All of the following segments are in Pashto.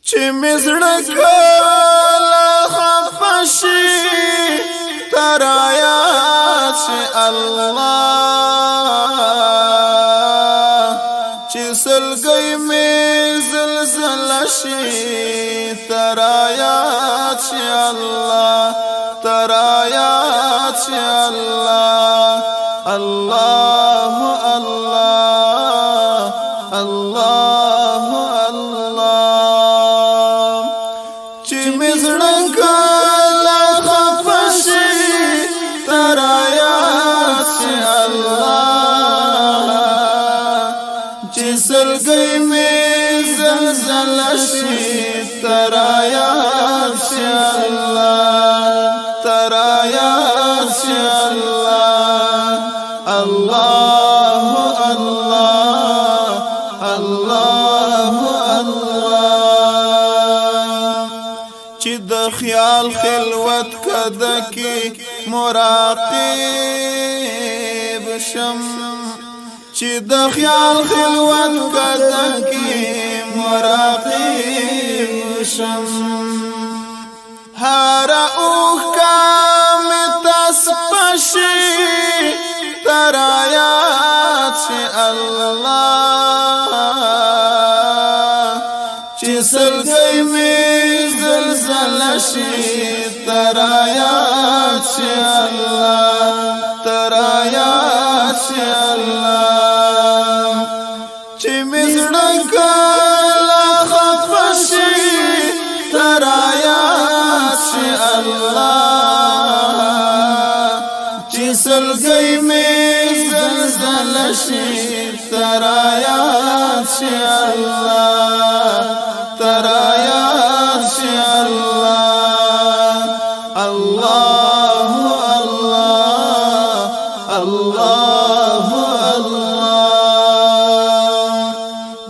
چې مزړه کله خفشي تر آیات شي الله چې سلګي می زلزل شي تر آیات شي الله تر آیات شي الله الله الله الله الله چې مزړه کله خفشي تر آیات شي الله چې سلګي می زلزل شي تر آیات شي الله تر آیات شي الله الله الله الله الله چې د خیال خلوت کده کې مراقب شم چې د خیال خلوت کده کې مراقب شم هر اوخ کام تسپشي تر آیات شي الله چې سلګي می زلزل شي تر آیات شي الله تر آیات شي الله چې مزړه کله خفشي تر آیات شي الله چې سلګي می زلزل شي تر آیات شي الله تر آیات شي الله الله الله الله الله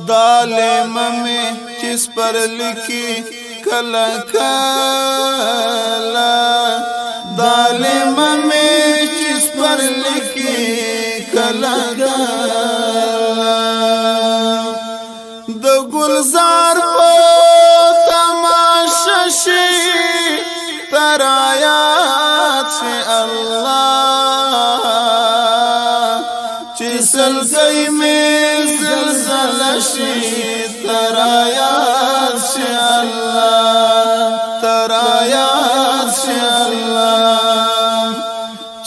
ظالم می چس پر لکی کلا کلا ظالم می چس پر لکی کلا کلا د گلزار په تماشا شي تر آیات شي الله چې سلګي می زلزل شي تر آیات شي الله تر آیات شي الله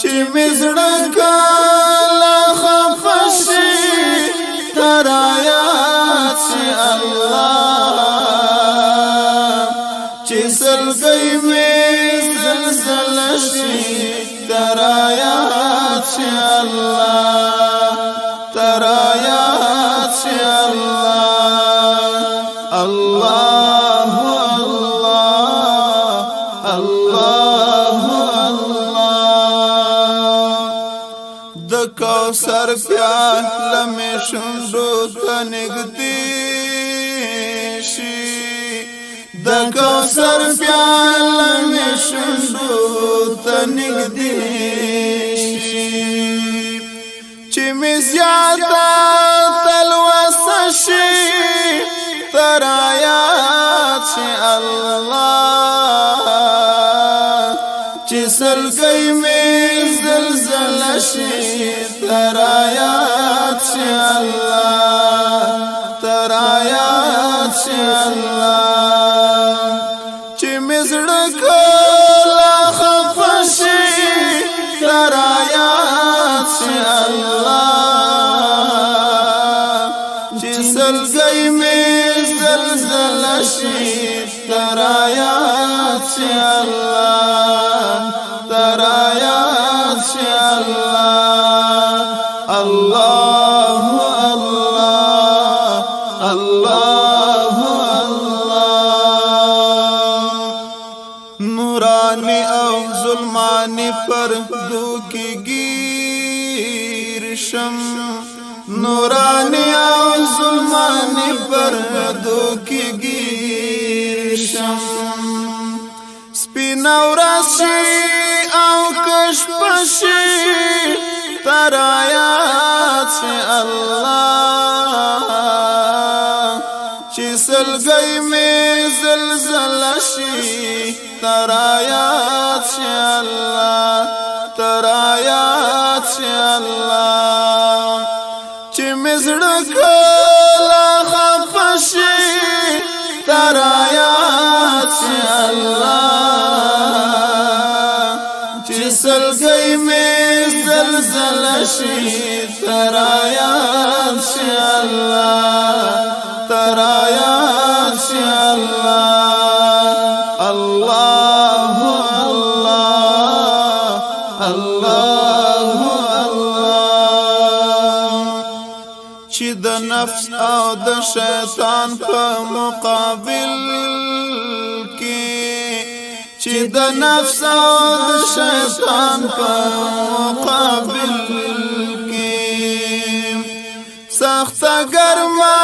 چې مزړه کله خفشي تر آیات شي الله چې سلګي می زلزل شي تر آیات شي الله تر آیات شي الله الله الله الله الله د کوثر پیاله می شوندو ته نږدې شي د کوثر پیاله می شوندو ته نږدې شي چې می زیاده تلوسه شي تر آیات شي الله چې سلګي می زلزل شي تر آیات شي الله تر آیات شي الله چې مزړه کله خفشي تر آیات شي الله چې سلګي می زلزل شي تر آیات شي الله تر آیات شي الله الله الله الله الله نورانی او ظلمانی پردو کی گیر شم نورانی او ظلمانی پردو کی گیر شم سپین ورشي او کشپشي تر آیات شي الله چې سلګي می زلزل شي ترایات شي الله ترایات شي الله چې مزړه کلا خفشي ترایات شي الله چې سلګي می زلزل شي ترایات شي الله ترایات شي الله الله الله الله الله چې د نفس او د شیطان په مقابل کې چې د نفس او د شیطان په مقابل کې سخت ګرما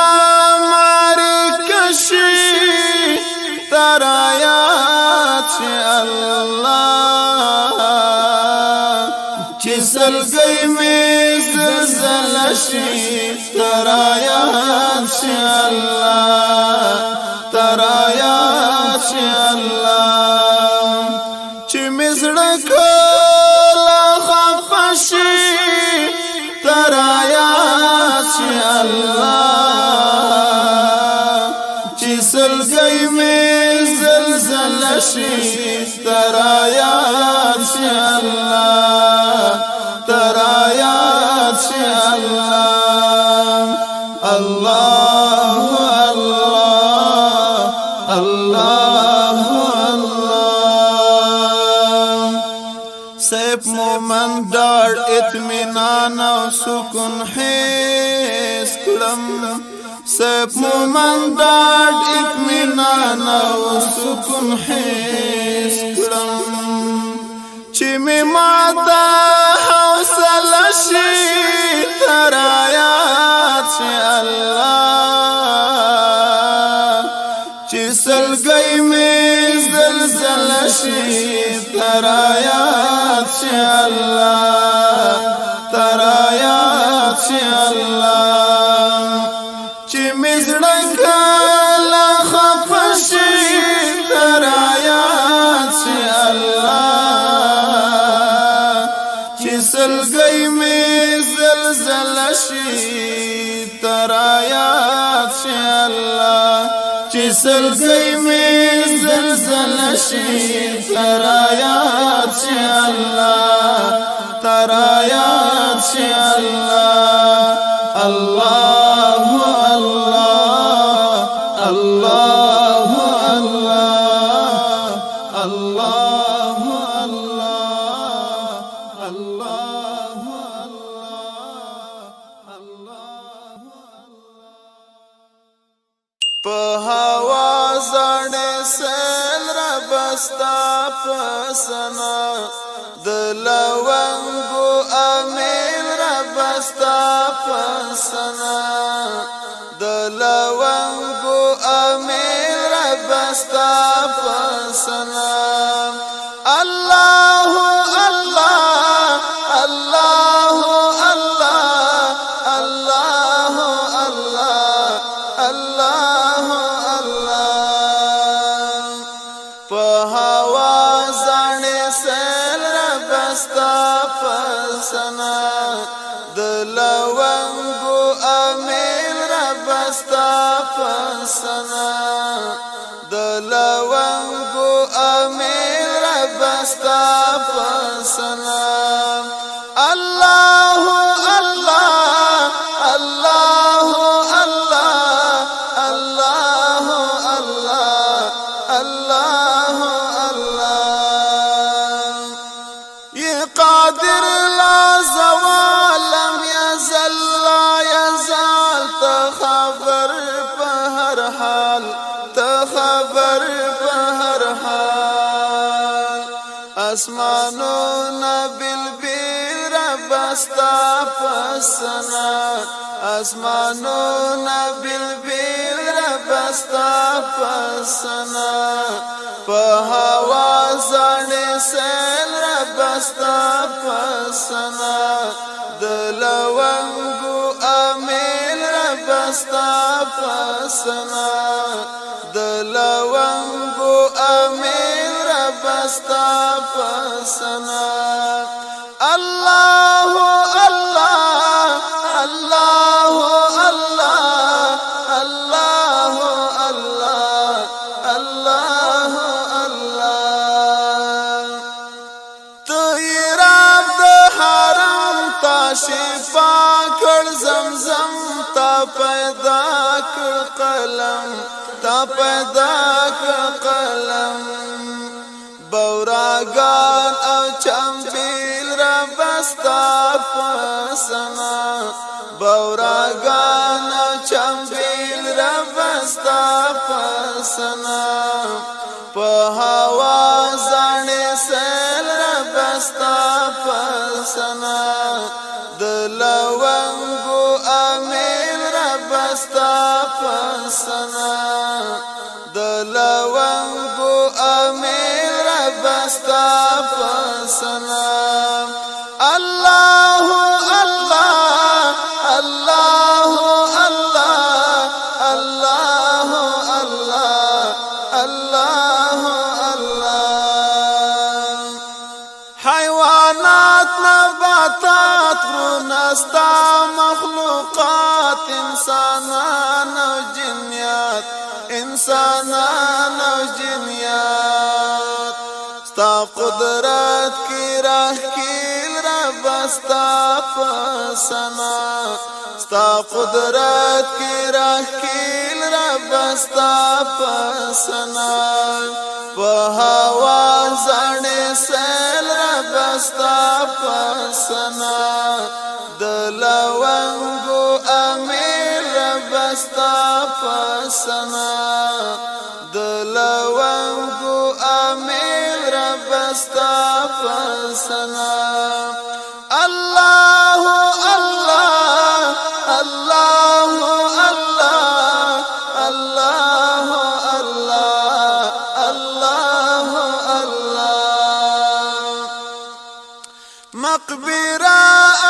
ترایات شي الله چې سلګي می زلزل شي ترایات شي الله ترایات شي الله چې مزړه کلا خفشي ترایات شي الله چې سلګي می شي ترایات شي الله ترایات شي الله الله الله الله سيف مومن دار اطمینان او سکون حس کلم سيف مومن دار اطمینان او سکون حس کلم چې می ماته حوصله شي ترایات شي الله چې سلګي می زلزل شي ترایات شي الله ترایات شي الله چې مزړه کلا خفشي ترایات شي الله چې سلګي می زلزل شي ترایات شي الله چې سلګي می زلزل شي ترایات شي الله ترایات شي الله الله الله الله الله الله الله الله الله په هوا زړه سل ربستا پسنا د لونګو امیر ربستا پسنا د لونګو امیر ربستا پسنا الله الله الله الله الله الله الله الله په هوا ځانې سل ربستا پسنا د لونګو امیر ربستا پسنا د لونګو امیر ربستا پسنا الله الله الله الله الله الله الله يا قادر لا زوال لم يزل لا يزال تخبر بهر حال تخبر بهر حال اسمانون بالبير ربستا پسنا اسمانون بالبير ربستا پسنا په هوا ځانې سیل ربستا پسنا د لونګو امیل ربستا بستا پسنا د لونګو امیر بستا پسنا الله الله الله الله الله الله الله الله تیراب د حرم تا شفا کړ زمزم تا پیدا کړ قلم تا پیدا کړ قلم بوراګان او چمبیل را بستا پسنا بوراګان او چمبیل را بستا پسنا په هوا ځانې سیل را بستا پسنا د لونګو امیر را بستا پسنا د لونګو امیر را بستا پسنا الله الله الله الله الله الله الله حیوانات نباتات ورنستا مخلوقات انسانان او جنیات انسانان او جنیات ستا قدرت کی راہ کیل را بستا پسنا ستا قدرت کی راہ کیل را بستا پسنا په هوا ځانې سیل را بستا پسنا د لونګو امیر را بستا پسنا د لونګو امیر را بستا پسنا الله الله الله الله الله الله الله مقبره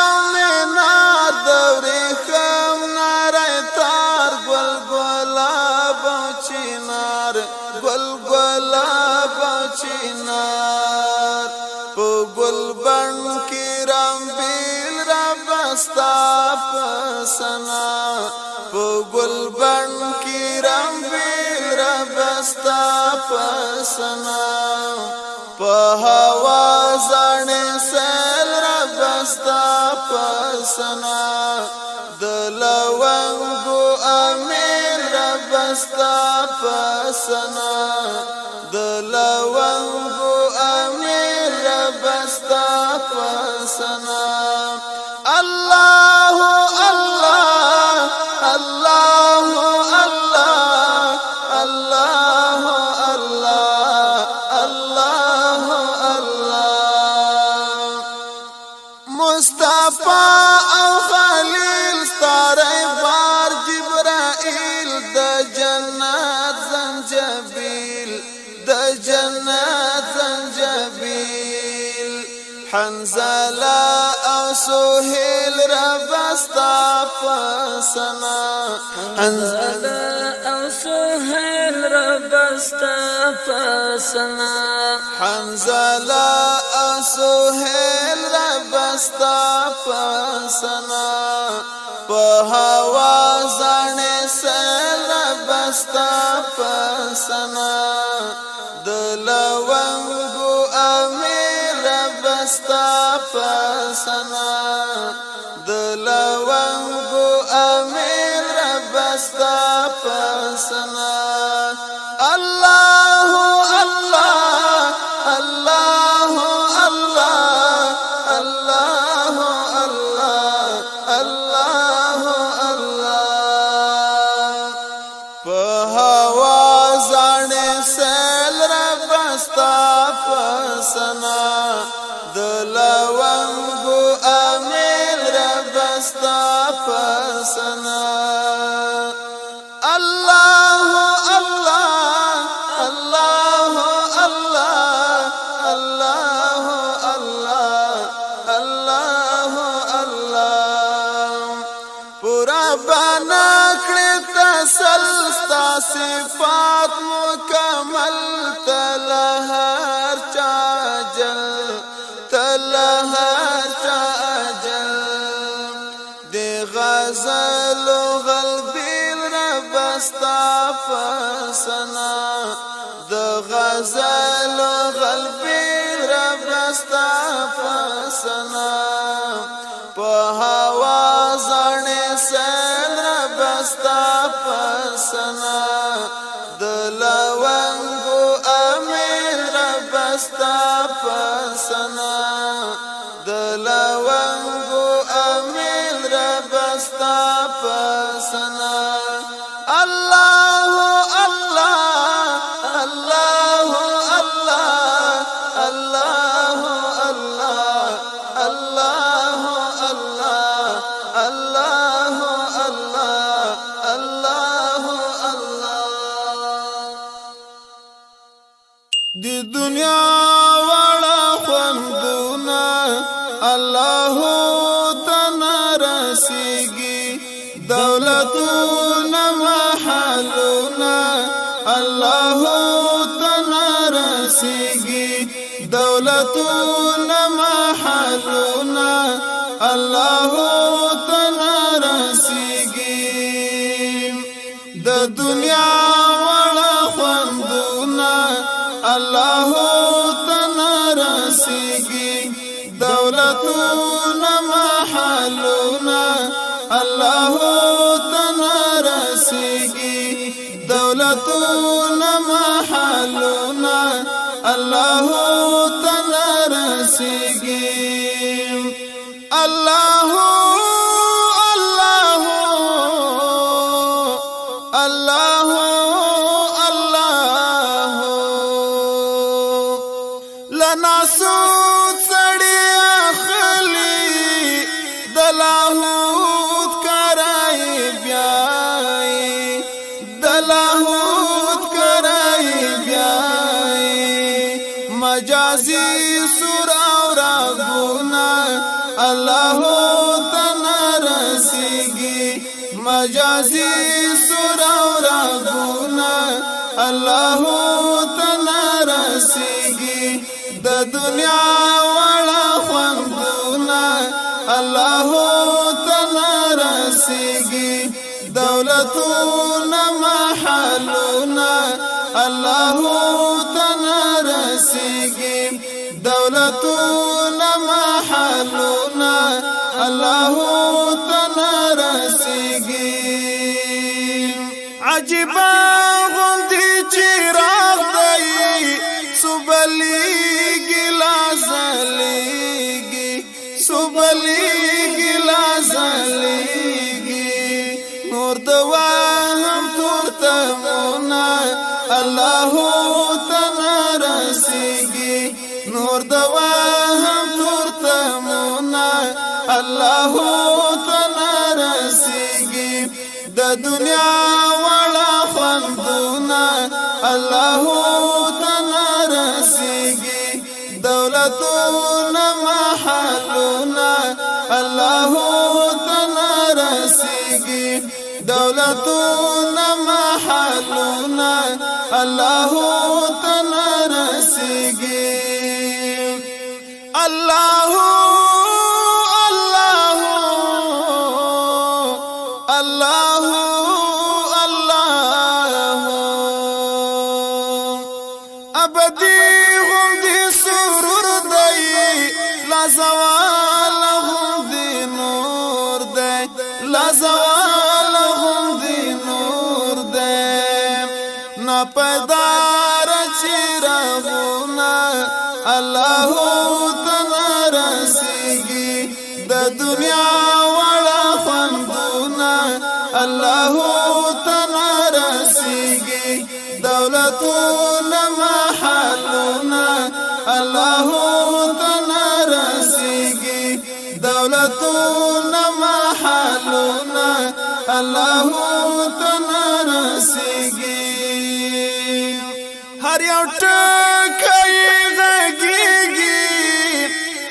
او مینار دوری خم ناری تار گل گلاب او چینار گل گلاب او چینار پو گل بن کی رمبیل را بستا پسنا پو گل بن کی رمبیل را بستا پسنا په هوا ځانې سیل را بستا پسنا د لونګو امیر را بستا پسنا د لونګو امیر را بستا پسنا الله الله الله الله الله الله الله مصطفی او خلیل ستاره بار جبرائیل د جنت زنجبیل د جنت زنجبیل حنزله او سهیل را بستا پسنا حنزله او سهیل را بستا پسنا حنزله او سهیل را بستا پسنا په هوا ځانې سیل را بستا پسنا د لونګو امیر را بستا پسنا د لونګو امیر را بستا پسنا الله الله الله الله الله الله الله په هوا ځانې سیل را بستا پسنا د لونګو امیر را بستا پسنا الله الله الله الله الله الله الله پورا بنا کړ د غزل قلبي ربستا فسنا په هوا زړې سن ربستا فسنا د لونګو امیر ربستا فسنا د لونګو امیر ربستا فسنا الله الله الله الله الله الله الله الله الله الله دی دنیا والا خوندونا الله تنا رسیگی دولتونا محلونا الله تنا رسیگی دولتونا محلونا الله تنا رسیگی د دنیا والا خوندونا الله تنا رسیگی دولتونا محلونا الله تنا رسیگی دولتونا محلونا الله تنا رسیگی الله الله الله الله لناسو سړی اخلی دلاهوت کرای بیاي دلاهوت کرای بیاي مجازي سور او راغونا الله تنا رسیگی مجازي سور او راغونا الله تنا رسیگی د دنیا والا خوندونا الله تنا رسیگی دولتونا محلونا الله تنا رسیگی دولتونا محلونا الله تنا رسیگی عجبا غندی چراغ دی سبلیگی لازلیگی سبلیگی لازلیگی نور دوا هم تورتمونا الله تنا رسیگی نور دوا هم تورتمونا الله تنا رسیگی د دنیا والا خوندونا الله تنا رسیگی دولتونا محلونا الله تنا رسیگی دولتونا محلونا الله تنا رسیگی الله الله الله الله ابدی غندی سرور دی لازوال غندی نور دی لازوال غندی نور دی ناپدار چراغونا الله تنا رسیگی د دنیا والا خوندونا الله تنا رسیگی دولتونا محلونا الله تنا رسیگی دولتونا محلونا الله تنا رسیگی هر یو ټکی غږیږي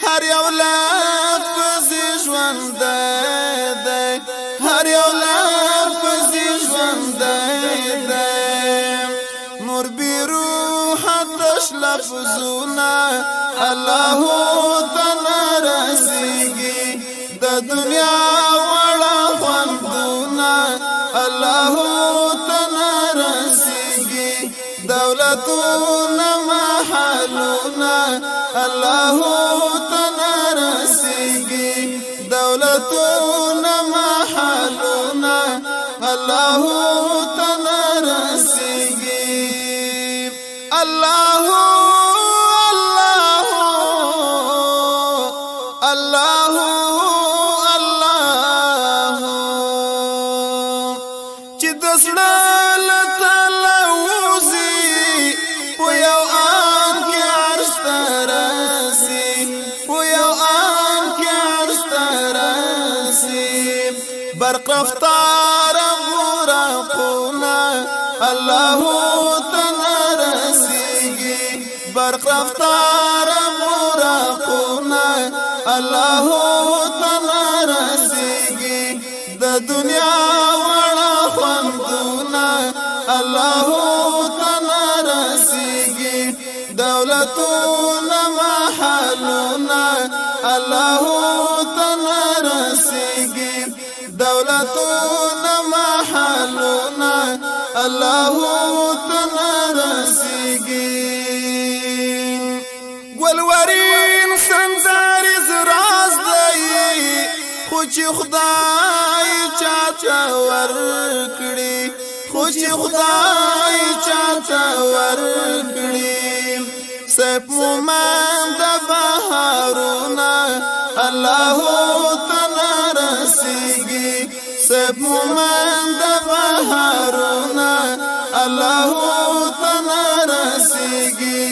هر یو لفظ ژوند دی هر یو لفظ ژوند دی نور بیروح تش لفظونه الله تنا رسیگی د دنیا وړه خوندونه الله تنا رسیگی دولتنا محلنا الله تنرسيږي دولتنا محلنا الله تنرسيږي الله الله الله الله چې دسړه برق رفتار براقنا الله تنرسيږي برق رفتار براقنا الله تنرسيږي د دنیا وړه خوندونه الله تنرسيږي دولتونه محلونه الله تنرسيږي دولتنا محلنا الله تنرسيږي ګلورین سندرې زراز دی خو چې خدای چاته ورکړي خو چې خدای چاته ورکړي سپ مومند بهارونه الله تنرسيږي سپ مومند بهارونه الله تنرسيږي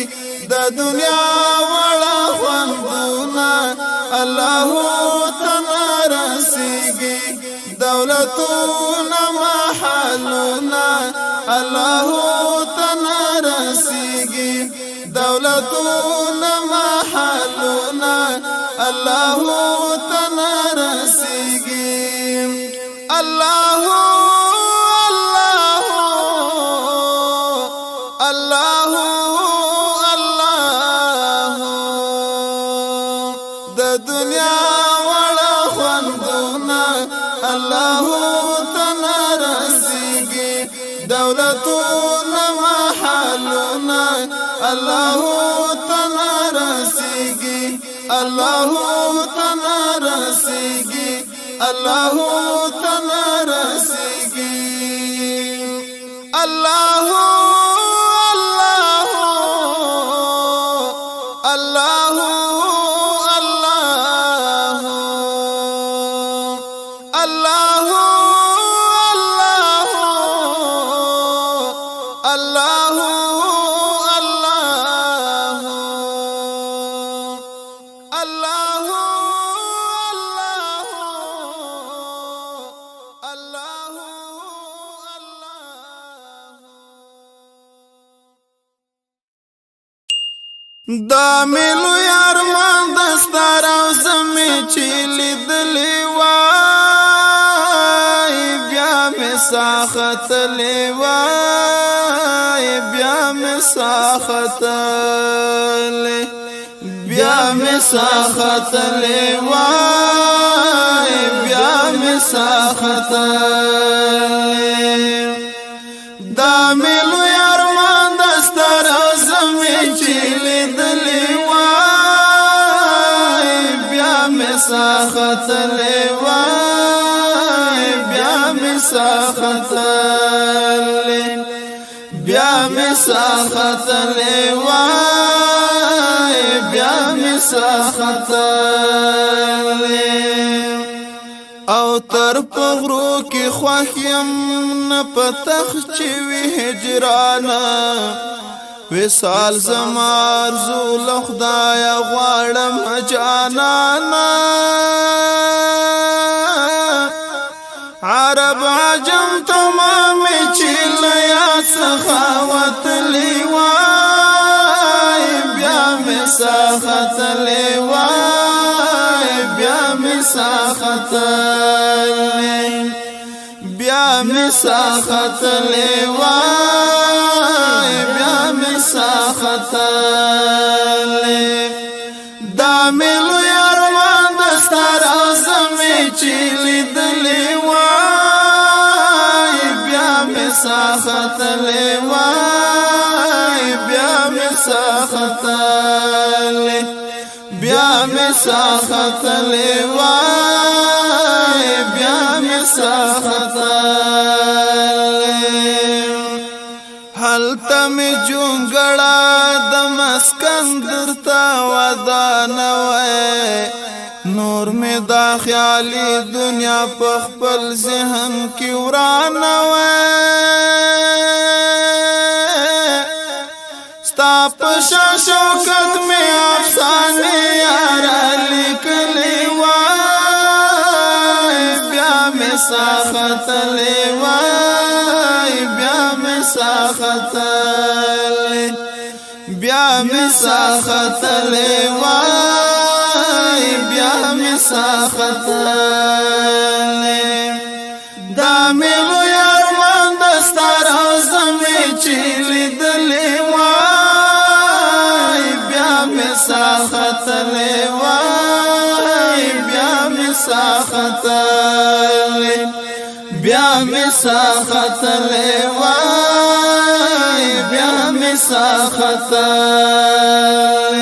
د دنیا وړه خوندونه الله تنرسيږي دولتونه محلونه الله تنرسيږي دولتونه محلونه الله تنرسيږي الله الله الله الله د دنیا وړه خوندونه الله تنرسيږي دولتونه محلونه الله تنرسيږي الله تنرسيږي الله تنرسيږي الله الله الله الله الله الله دا ملو یار مان دستار او زمي چې لیدلې وای بیا مې ساختلې وای بیا مې ساختلې بیا مې ساختلې وای بیا مې ساختلې دا ملو یار مان دستار او زمي چې ساختلې وای بیا مې ساختلې بیا مې ساختلې وای بیا مې ساختلې او تر پغرو کې خوښیم نه پتخ چې وی هجرانا وصال زمار زول خدایا غواړم جانانا عرب عجم تمام چیل یا سخاوت لیوای بیا می ساختلی وای بیا می ساختلی بیا می ساختلی وای بیا می ساختلی دا ملو یارمان دستار آزمی چیلی دلی وای بیا می ساختلی وای ساختلی بیا می ساختلی وای بیا می ساختلی حالتا می جونگڑا دمسکن درتا ودانوی نور می دا خیالی دنیا پخپل ذہن کی ورانوی ستا پشا شوکت میں افسانے یارا لکلی وای بیا میں ساختلی وای بیا میں ساختلی بیا میں ساختلی وای بیا میں ساختلی دا میلو یارمان دستا روزمی چیلی دلی وای بیا میں ساختلی وای بیا میں ساختلی بیا میں ساختلی وای بیا میں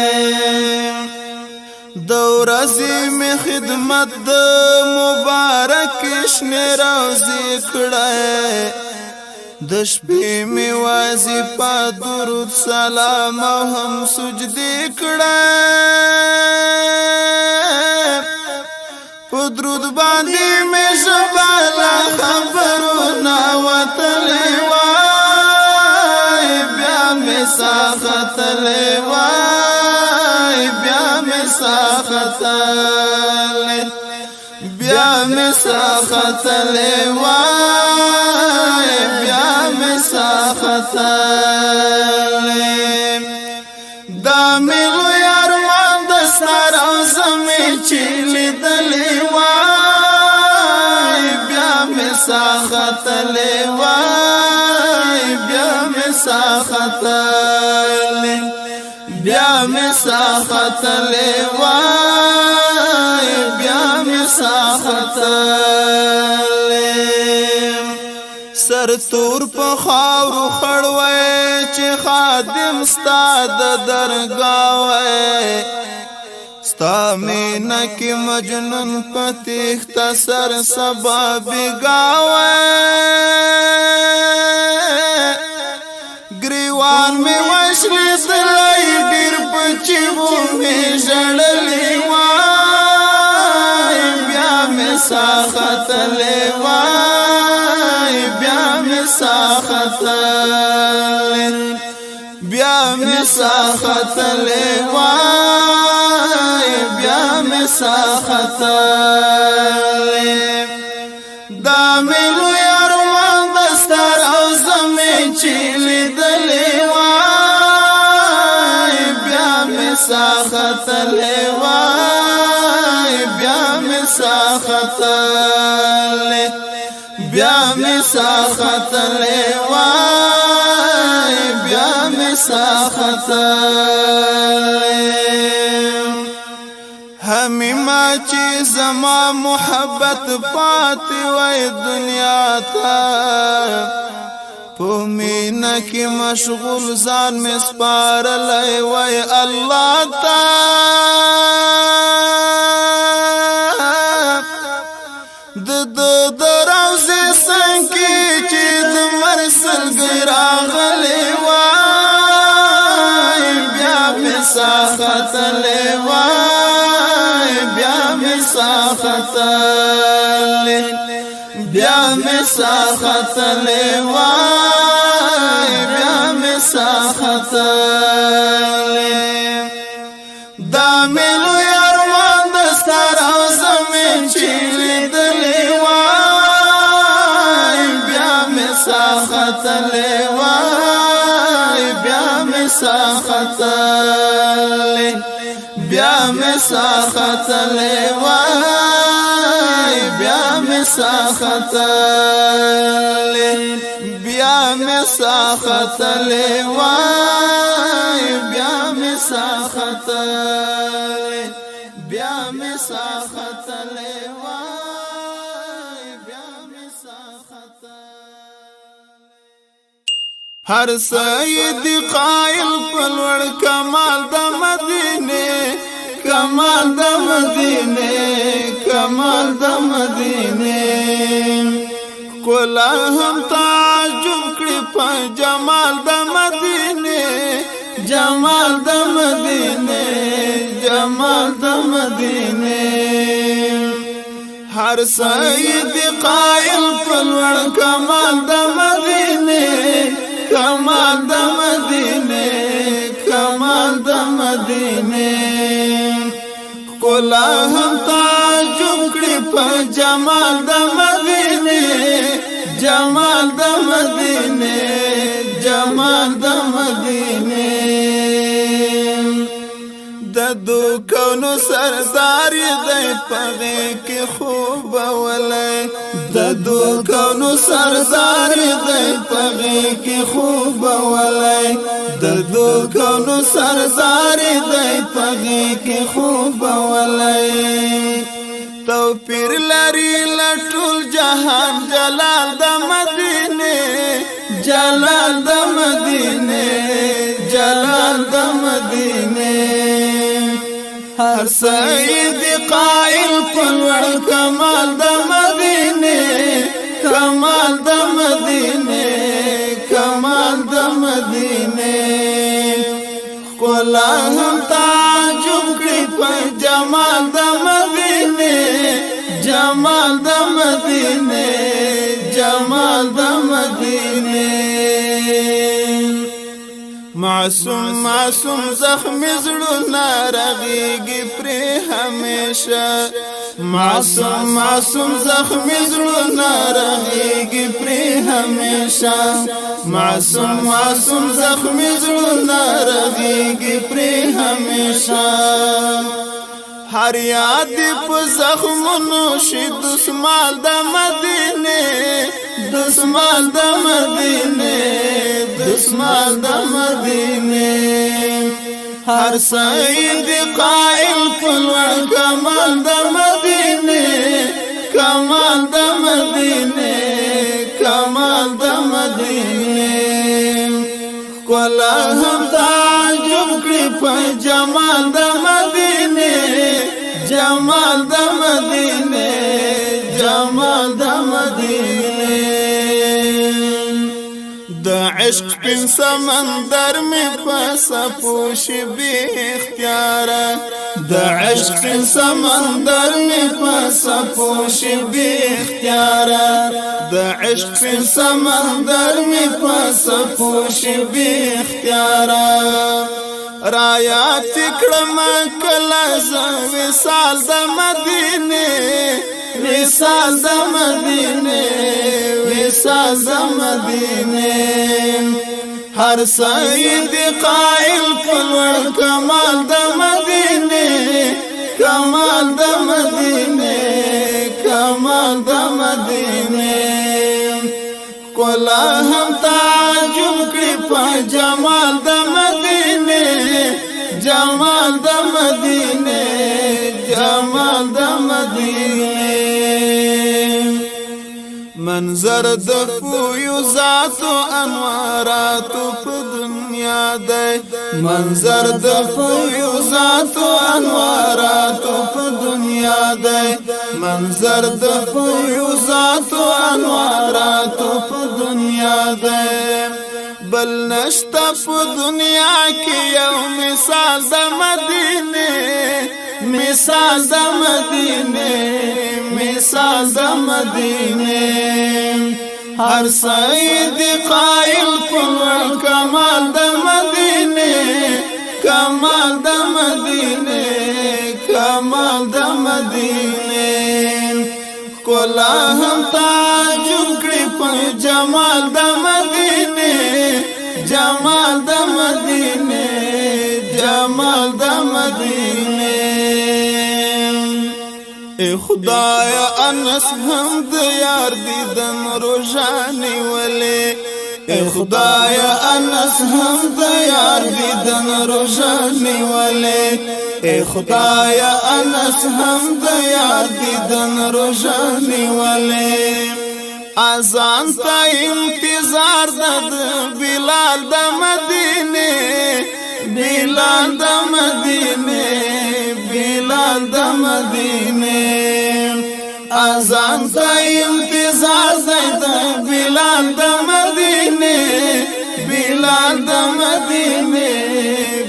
ساختلی دورزی میں خدمت د مبارک شنه روزی کړه د شپې می وظیفه درود سلام او هم سجدي کړه په درود باندې می شباله خبرونه وتلې وای بیا می ساختلې وای بیا می ساختلې بیا می ساختلې وای بیا می ساختلې دا میلو یارمان دستا روزمی چیلی دلی وای بیا می ساختلې وای بیا می ساختلې بیا می ساختلې وای بیا می ساختلې سر تور په خاورو خړوي چې خادم ستا د درگاوي ستا مینا کې مجنون پتیخ سر سبا بگاوي گریوان می وشلی دلای ډیر پچیو می ژړلې وای بیا می ساختلې وای بیا می ساختلې بیا می ساختلې وای بیا می ساختلې دا میلو یارمان دستا روزمی چیلی دلی وای بیا می ساختلی وای بیا می ساختلی بیا می ساختلی وای بیا می ساختلی همی ما چی زما محبت پاتی وی دنیا تا پومینا کی مشغول زان میں سپارلی وی اللہ تا د روزی سنکی چی د مرسل گیرا غلی وی بیا می ساختلی وی بیا می ساختلی بیا می ساختلی وای بیا می ساختلی دا میلو یارمان دستا روزمی چیلی دلی وای بیا می ساختلی وای بیا می ساختلی بیا می ساختلی وای بیا می ساختلی بیا می ساختلی وای بیا می ساختلی بیا می ساختلی وای بیا می ساختلی هر سید قائل پلوړ کمال د مدینه کمال د مدینه کمال د مدینه کولا هم تعجب کړي په جمال د مدینه جمال د مدینه جمال د مدینه هر سید قائل پلوړ کمال د مدینه کمال د مدینه کمال د مدینه کولا هم تعجب کړي په جمال د مدینه جمال د مدینه جمال د مدینه د دو کونو سردار دی پغه کې خوب ولای د دو کونو سردار دی پغه کې خوب ولای د دو کونو سردار دی پغه کې خوب ولای توفیر لري لټول جهان جلال د مدینه جلال د مدینه جلال د مدینه هر سید قائل پلوړ کمال د مدینه کمال د مدینه کمال د مدینه کولا هم تعجب کړي په جمال د مدینه جمال د مدینه جمال د مدینه معصوم معصوم زخمی زړونه رغیږي پرې همیشه معصوم معصوم زخمی زړونه رغیږي پرې همیشه معصوم معصوم زخمی زړونه رغیږي پرې همیشه هر یاد په زخمونو شي دسمال د مدینه دسمال د مدینه دسمال د مدینه هر سید قائل پلوړ کمال د مدینه کمال د مدینه کمال د مدینه کولا هم تعجب کړي په جمال د مدینه جمال د مدینه جمال د مدینه د عشق په سمندر می پسپوش به اختیار د عشق په سمندر می پسپوش به اختیار د عشق په سمندر می پسپوش به اختیار رایا تکړم کلا وصال د مدینه وصال د مدینه وصال د مدینه هر سید قائل پلوړ کمال د مدینه کمال د مدینه کمال د مدینه کولا هم تعجب کړي په جمال د مدینه جمال د مدینه جمال د مدینه منظر د فیوزات او انوارات په دنیا ده منظر د فیوزات او انوارات په دنیا ده منظر د فیوزات او انوارات په دنیا ده بل نشتا په دنیا کې یو مثال د مدینه مثال د مدینه مثال د مدینه هر سید قائل پلوړ کمال د مدینه کمال د مدینه کمال د مدینه کولا هم تعجب کړي په جمال د مدینه جمال د مدینه جمال د مدینه ای خدایا انس هم د یار دیدن روزانه ولې ای خدایا انس هم د یار دیدن روزانه ولې ای خدایا انس هم د یار دیدن روزانه ولې اذان تا انتظار د بلال د مدینه ازان تا انتظار زیتا بلال دا مدینه بلال دا مدینه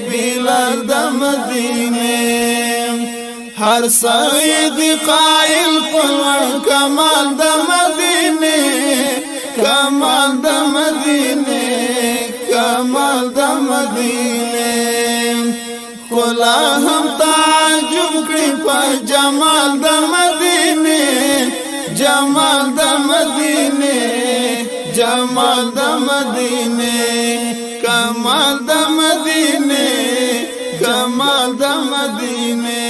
بلال دا مدینه ہر سعید قائل پلوڑ کمال دا مدینه کمال دا مدینه کمال دا مدینه کلا ہم تعجب کری پا جمال دا مدینه جمال دا مدینه جمال دا مدینه کمال دا مدینه کمال دا مدینه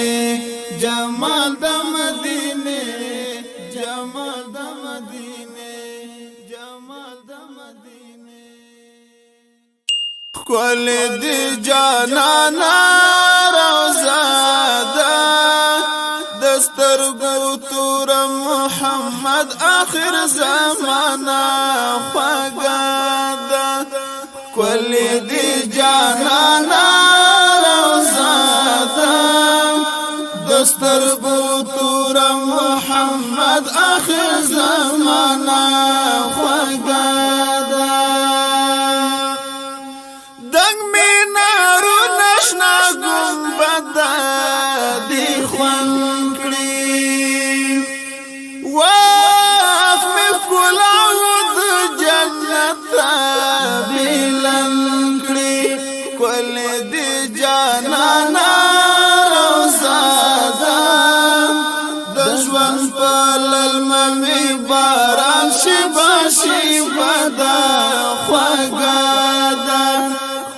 جمال دا مدینه جمال دا مدینه جمال دا مدینه کول دی جانانا روزا دا دسترگو تور محمد آخر زمانا خواگا دا کول دی جانانا روزا دا دسترگو تور محمد آخر زمانا خواگا دا دنگ می نارو نشنا گنبدا دی خوان کری واف می کلاود جنتا بیلن کری کل دی جانانا روزادا دشوان پلل ممی باران شبا شبا دا خواگادا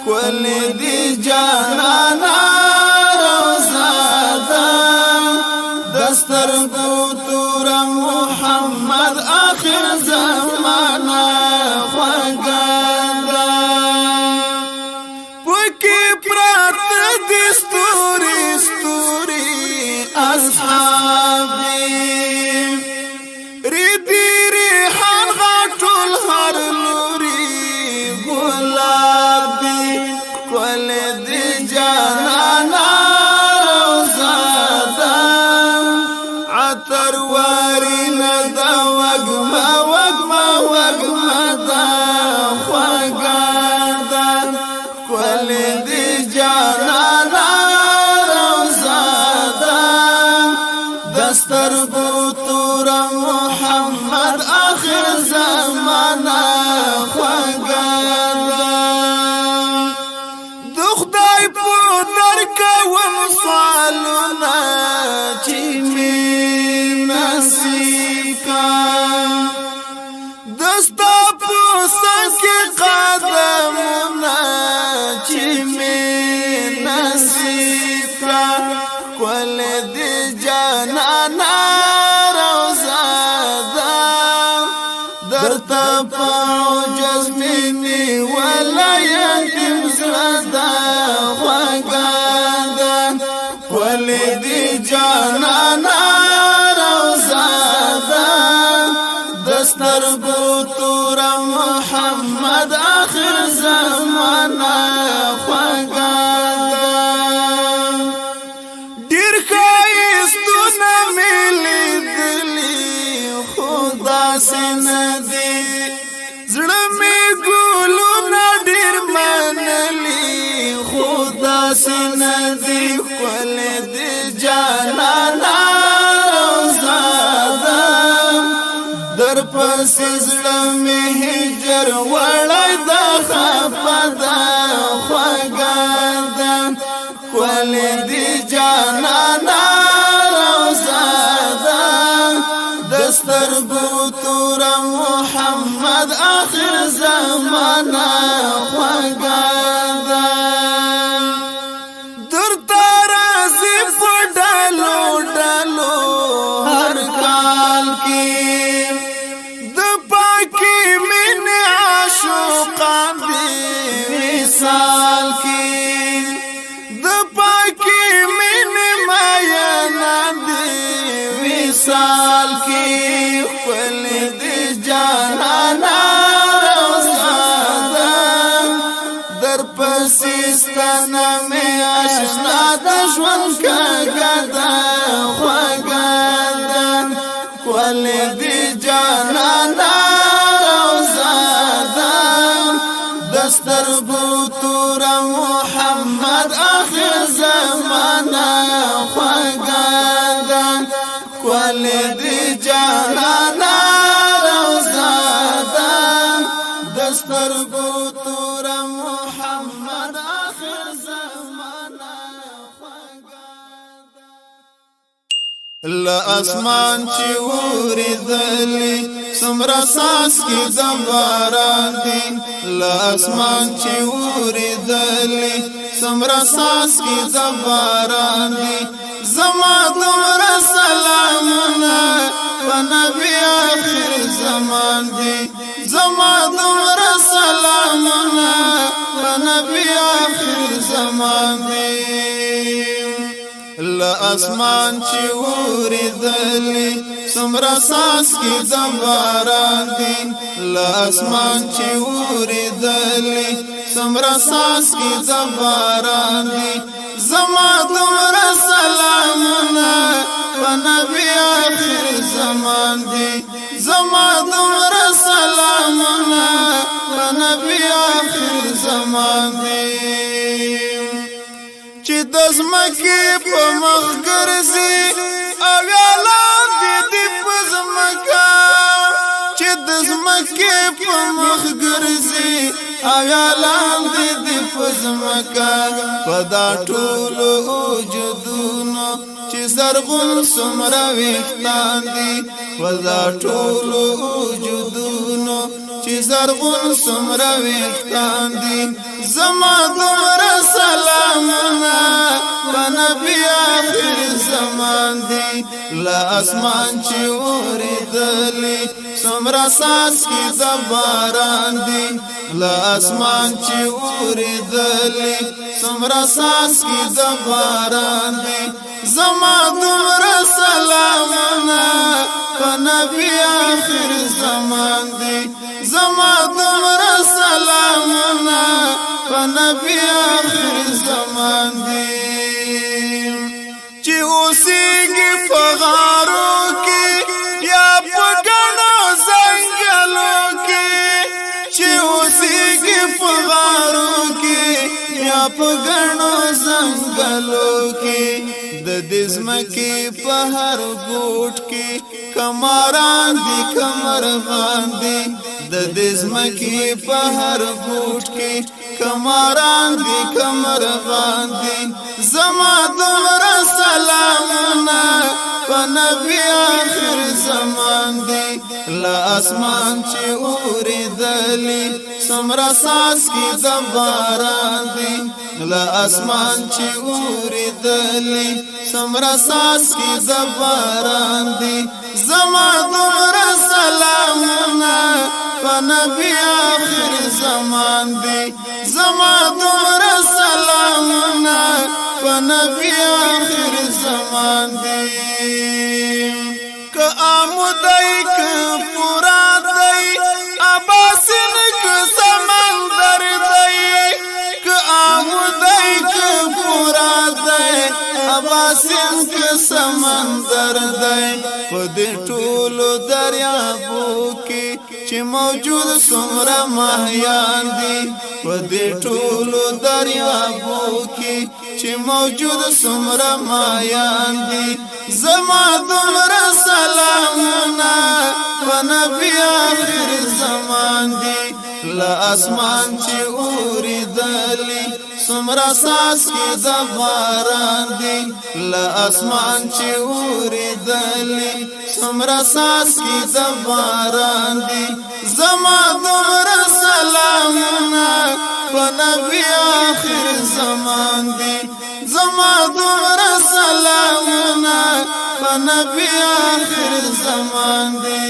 کل دی جانانا روزادا دسترگو تور محمد آخر زمانا خواگادا پوکی پرات دستوری ستوری اصحابی ریدی ریحان غاٹول هر لوری گلابی کل دی جانانا روزادا عطر واری ندا وگما وگما وگما دا خواگادا کل دی جانانا روزادا دسترگو تور محمد آخر زمانا خواگادا دخدای پودر کوم سوالونا چی می نصیب کان دستا پوستن کی قدمونا چی می نصیب کان کل دی جانانا روزادا درتا پاو جزمینی ولا یتیم زردا خواگادا کل دی جانانا روزادا دسترگو تور محمد آخر زمانا خواگادا دیر خایستونا میلی دلی خدا سندی زڑمی گولونا دیر منلی خدا سندی کل دی جانانا روزادا در پس زڑمی ہجر وڑای دا خفدا خواگادا کل دی جانانا روزادا دسترگو تور محمد آخر زمانا خواگادا در تارازی پڑالو ڈالو ہر کال کی دپاکی من عاشقان دی مثال کی دپاکی من مایانا دی مثال کی خل دی جانانا روزادا در پسیستانا میں آشنا دشون کا گدا خواگادا خل دسترګو تور محمد اخر زمانہ خوګاندان ولید جهانا روزادان دسترګو تور محمد اخر زمانہ خوګاندان لا اسمان چې وریدلی سمرا ساس کی زباران دی لا اسمان چې وریدلی سمرا ساس کی زباران دی زما دومره سلامونه په نبی آخر زمان دی زما دومره سلامونه په نبی آخر زمان دی لا اسمان چې وریدلی سمرا ساس کی زباران دی لا اسمان چې وریدلی سمرا ساس کی زباران دی زما دومره سلامونه په نبی آخر زمان دی زما دومره سلامونه په نبی آخر زمان دی چې د ځمکې په مخ ګرځي او یا لاندې دي په ځمکه چې د ځمکې په مخ ګرځي او یا لاندې دي په ځمکه په دا ټولو وجودونو چې زرغون څومره ویښتان دي په دا ټولو وجودونو چې زرغون څومره ویښتان دي زما دومره سلامونه په نبی آخر زمان دی لا اسمان چې وریدلی څومره ساس کی زباران دی لا اسمان چې وریدلی څومره ساس کی زباران دی زما دومره سلامونه په نبی آخر زمان دی زما دومره سلامونه په نبی آخر زمان دی چې اوسېږي په غارو کې یا په ګڼو ځنګلو کې چې اوسېږي په غارو کې یا په ګڼو ځنګلو کې د دې ځمکې په هر ګوټ کې کمران دي کمرغان دي د دې ځمکې په هر ګوټ کې کمران دي کمرغان دي زما دومره سلامونه په نبی آخر زمان دی لا اسمان چې وریدلی څومره ساس کی زباران دی لا اسمان چې وریدلی څومره ساس کی زباران دی زما دومره سلامونه په نبی آخر زمان دی زما دومره سلامونه په نبی آخر زمان دی که آمدای که پورا دی اباسن که سمندر دی که آمدای که پورا دی اباسن که سمندر دی په دې ټولو دریابو کې چې موجود څومره ماهیان دي په دې ټولو دریابو کې چې موجود څومره ماهیان دي زما دومره سلامونه په نبی آخر زمان دی لا اسمان چې وریدلی څومره ساس کی زباران دی لا اسمان چې وریدلی څومره ساس کی زباران دی زما دومره سلامونه په نبی آخر زمان دی زما دومره سلامونه په نبی آخر زمان دی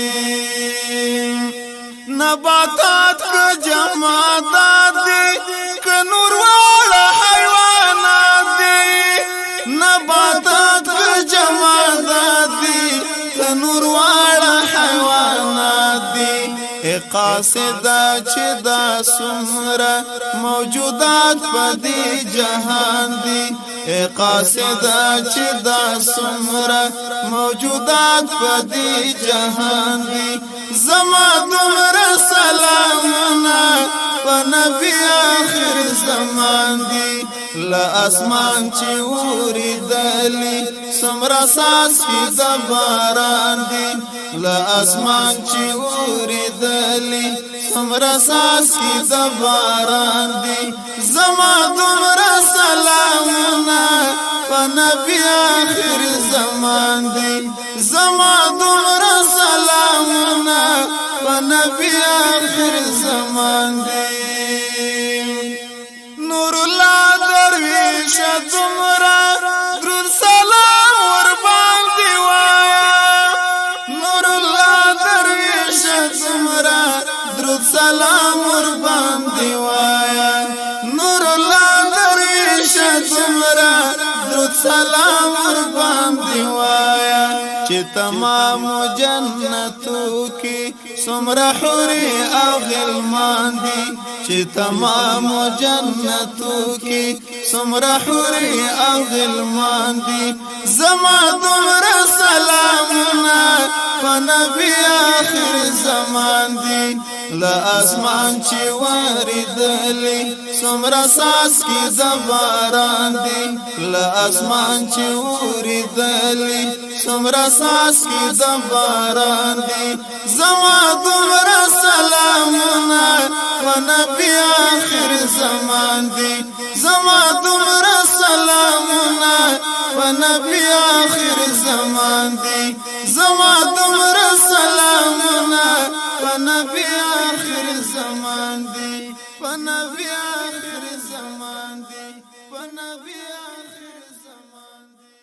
نباتات که جمادات دی که نور والا حیوانات دی نباتات که جمادات دی که نور والا حیوانات دی قاصدا چې دا څومره موجودات په دې جهان دي قاصدا چې دا څومره موجودات په دې جهان دي زما دومره سلامونه په نبی آخر زمان دی له اسمان چې اوریدلی څومره څاڅکي د باران دي له اسمان چې اوریدلی څومره څاڅکي د باران دي زما دومره سلامونه په نبی آخر زمان دی زما دومره سلامونه په نبی آخر زمان دی نور الله درویش دومره درود سلام ور باندې وایا نور الله درویش دومره درود سلام ور باندې وایا نور الله درویش دومره درود سلام ور باندې وایا چې تمام جنتو کې څومره حوري او غلمان دي چې تمام جنتو کې څومره حوري او غلمان دي زما دومره سلامونه په نبی آخر زمان دي له اسمان چې واردلی څومره څاڅکي د باران دي له اسمان چې اوریدلی څومره څاڅکي د باران دي زما دومره سلامونه په نبی آخر زمان دي زما دومره سلامونه په نبی آخر زمان دي زما دومره سلامونه په نبی آخر زمان دي په نبی آخر زمان دي په نبی آخر زمان دي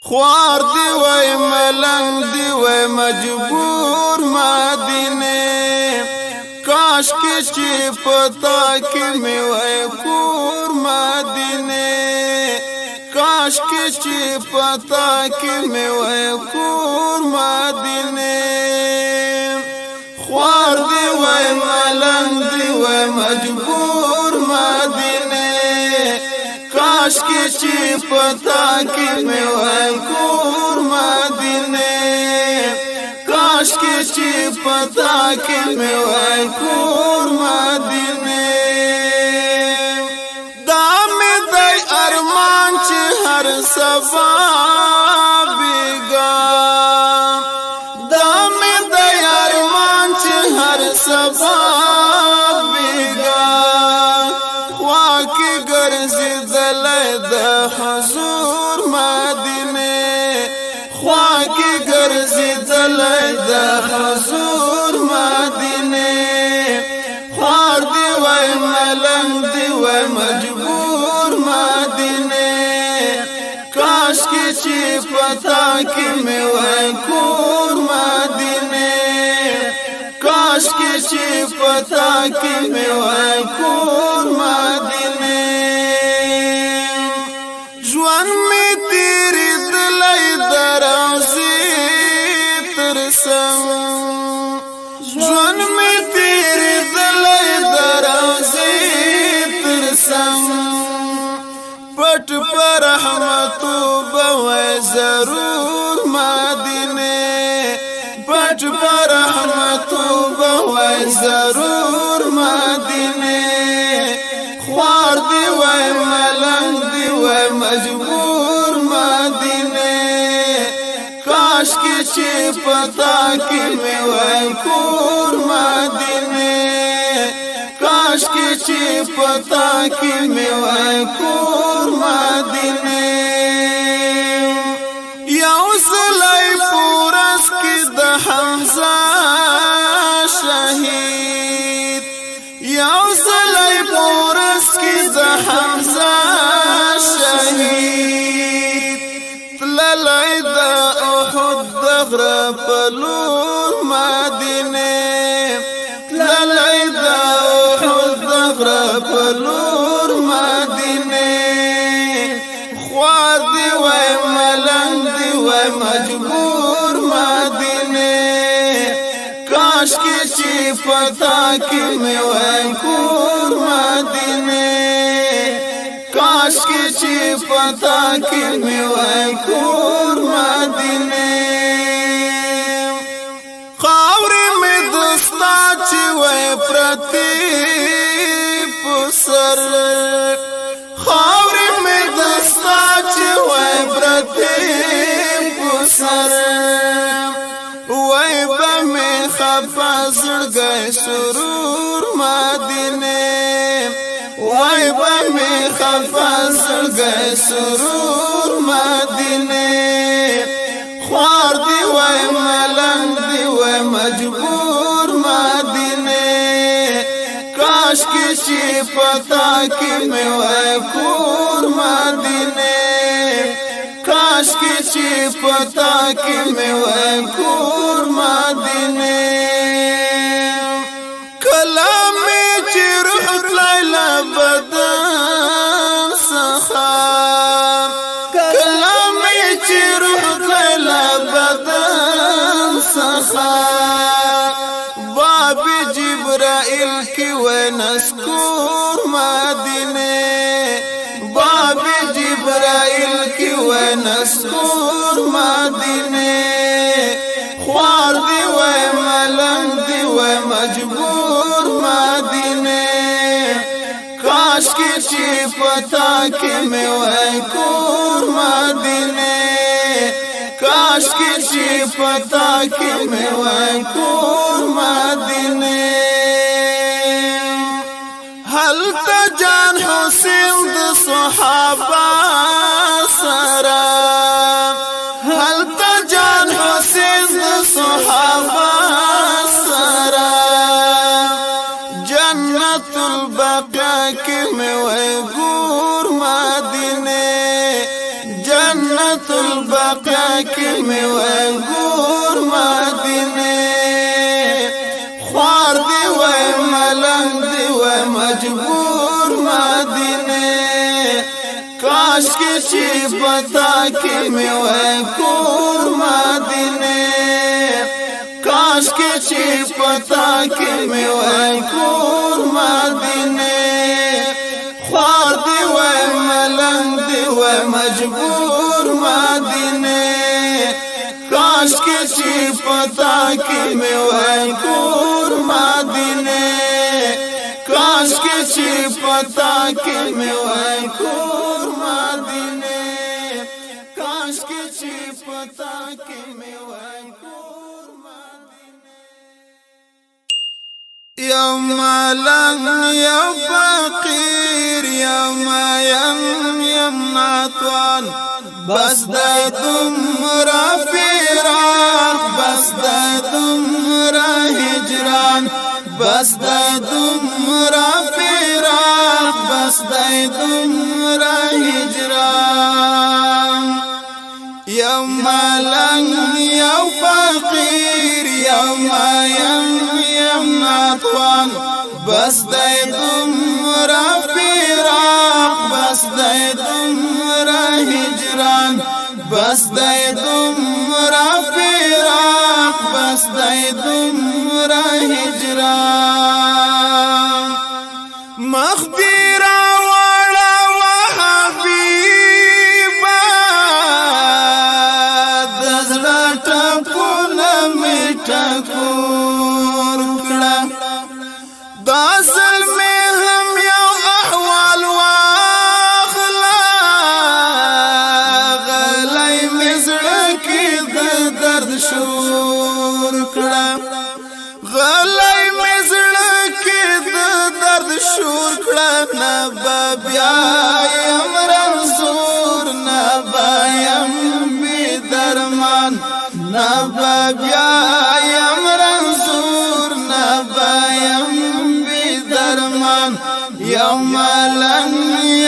خوار دی وای ملنګ دی وای مجبور مدینه کاش کې چې پتا کې مې وای کور مدینه کاش کې چې پتا کې مې وای کور مدینه خوار دی وای ملنګ دی وای مجبور مدینه کاش کې چې پتا کې مې وای کور مدینه کاش کې چې پتا کې مې وای کور مدینه دا مې د ارمان چې هر سبا بیگا دا مې د ارمان چې هر سبا بیگا خوا کې ګرځېدلی د حضور مدینه خوا کې ګرځېدلی د حضور مدینه خوار دی وای ملنګ دی وای مجبور مدینه کاش کې چې پتا کې مې وای کور مدینه کاش کې چې پتا کې مې وای کور مدینه ژوند مې تېرېدلی د روضې تر څنګ ژوند مې تېرېدلی د روضې تر څنګ پټ په رحمتو به وای ضرور مدینه پټ په رحمتو به وای ضرور مدینه خوار دی وای ملنګ دی وای مجبور مدینه کاش کې چې پتا کې مې وای کور مدینه کاش کې چې پتا کې مې وای کور مدینه یو ځلای پورس کې د حمزه شهید یو ځلای پورس کې د حمزه شهید تللی د احد د غره په لور مدینه تللی د احد د غره په لور مدینه خوار دی وای ملنګ دی وای مجبور مدینه کاش کې چې پتا کې مې وای کور مدینه کاش کې چې پتا کې مې وای کور مدینه پرتی پسر خاورې مې دستا چې وای پرتی پسر وای به مې خفا زړګی سرور مدینه وای به مې خفا زړګی سرور مدینه خوار دی وای ملنګ دی وای مجبور مدینه کاش کې چې پتا کې مې وای کور مدینه کاش کې چې پتا کې مې وای کور مدینه کلام چې روح لیلا بدن سخا کلام چې روح لیلا بدن سخا باب جبرائیل کی ونسکور مدینه باب جبرائیل کی ونسکور مدینه خوار دی وای ملنګ دی وای مجبور مدینه کاش کې چې پتا کې مې وای کور مدینه کاش کې چې پتا کې مې وای کور مدینه هل جان حسین د صحابه سره هل جان حسین د صحابه سره جنت البقا کې مې وای ګور مدینه جنت البقا کې مې وای ګور مدینه خوار دی وای ملنګ دی وای مجبور مدینه کاش کې چې پتا کې مې وای کور مدینه کاش کې چې پتا کې مې وای کور مدینه خوار دی وای ملنګ دی وای مجبور مدینه کاش کې چې پتا کې مې وای کور مدینه کاش کې چې پتا کې مې وای کور مدینه کاش کې چې پتا کې مې وای کور مدینه یا ملنګ یا فقیر یا مایم یا ناتوان بس د دمرا فراق بس د دمرا هجران بس د دمرا فراق بس د دمرا هجران یا ملنګ یا فقیر یا مایم یا ناتوان بس د دمرا فراق بس د دمرا هجران بس د دمرا فراق بس د دمرا هجران مخبرا ولا وحبيبا دزړه ټکونه میټه کور کړه داسل می هم یو احوال واخلا غلای مزړه کې د درد شور کړه غلای مزړه کې د درد شور کړه نه بیا یم رنزور نه یم بی درمان نه بیا یم رنزور نه یم بی درمان یو ملنګ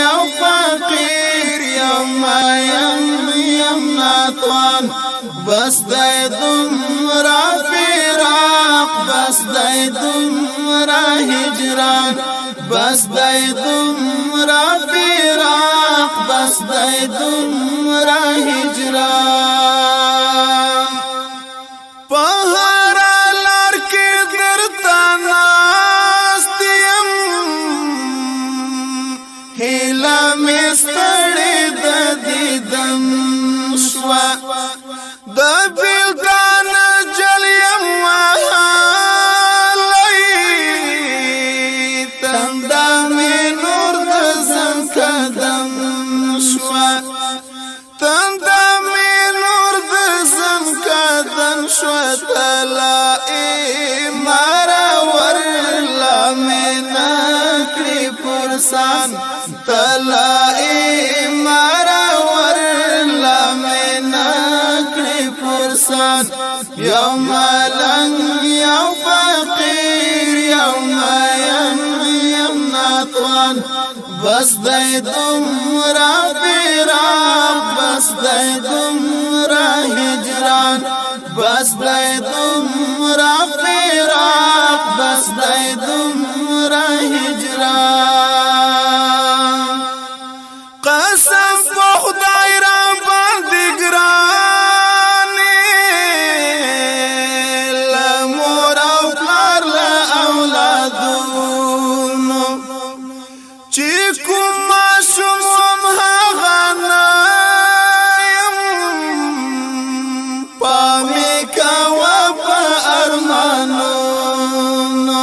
یو فقیر یو یم ناتوان بس د دمرا فراق بس د دمرا هجران بس د دمرا فراق بس د دمرا هجران په هر لار کې درته ناست یم هیله مې ستړې د دیدن شوه د بیلګان جلیم وهلی پرسان تلائی مرور لمن کړي پرسان یو ملنګ یو فقیر یو مین یم ناتوان بس دی دومره فراق بس دی دومره هجران بس دی دومره فراق بس دی دومره هجران قسم په خدای را باندې ګرانې له مور او پلار له اولادونو چې کوم ماشوم هم هغه نه یم پامې کوه په ارمانونو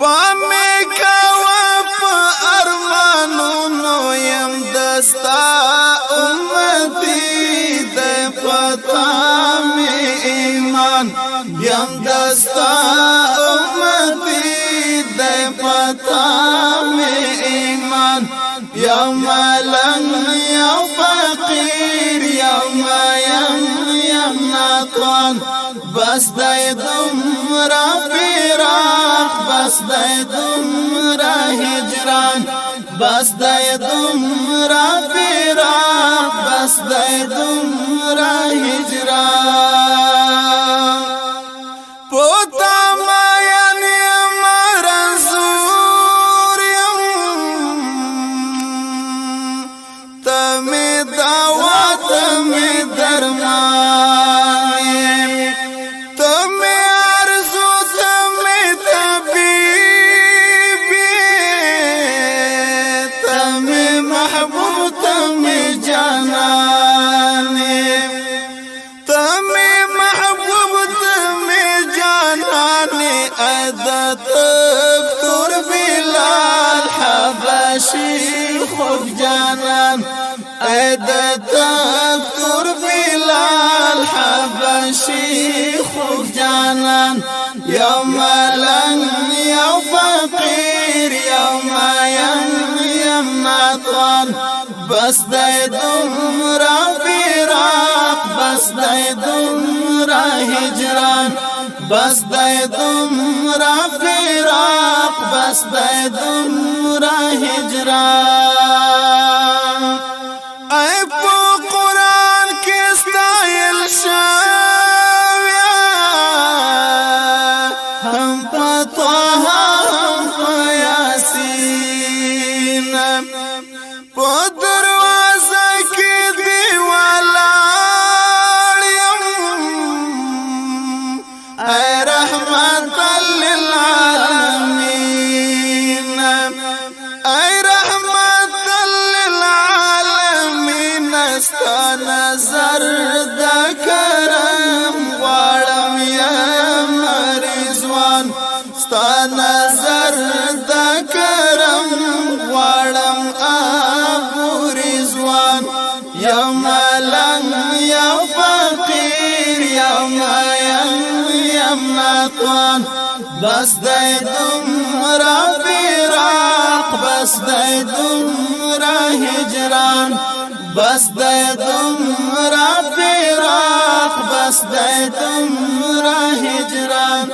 پامې کوه په ارمانونو یم دستا امتی دی پتا مې ایمان یم دستا امتی دی پتا مې ایمان یو ملنګ یو فقیر یو مین یم ناتوان بس دی دومره فراق بس دی دومره هجران بس دی دومره فراق بس دی دومره هجران پوتا مین یم رنځور یم ته مې دوا ته مې درمان ته مې ارزو ته مې طبیب ته مې محبوب ته مې جانان ته مې محبوب ته مې جانان عادت دکتور بلال حبشي خوب جانان عادت دکتور بلال حبشي خوب جانان یو ملنګ یو فقیر یو مین یم ناتوان بس دی دومره فراق بس دی دومره هجران بس دی دومره فراق بس دی دومره هجران ای په قرآن کې ستایل شوی هم په طه هم په یاسین په دروازه کې دی ولاړ یم ای رحمت للعالمین ای رحمت للعالمین ستا نظر د کرم غواړم یم رضوان ستا نظر د کرم غواړم ابو رضوان یو ملنګ یو فقیر یو مین یم ناتوان بس دی دومره فراق بس دی دومره هجران بس دی دومره فراق بس دی دومره هجران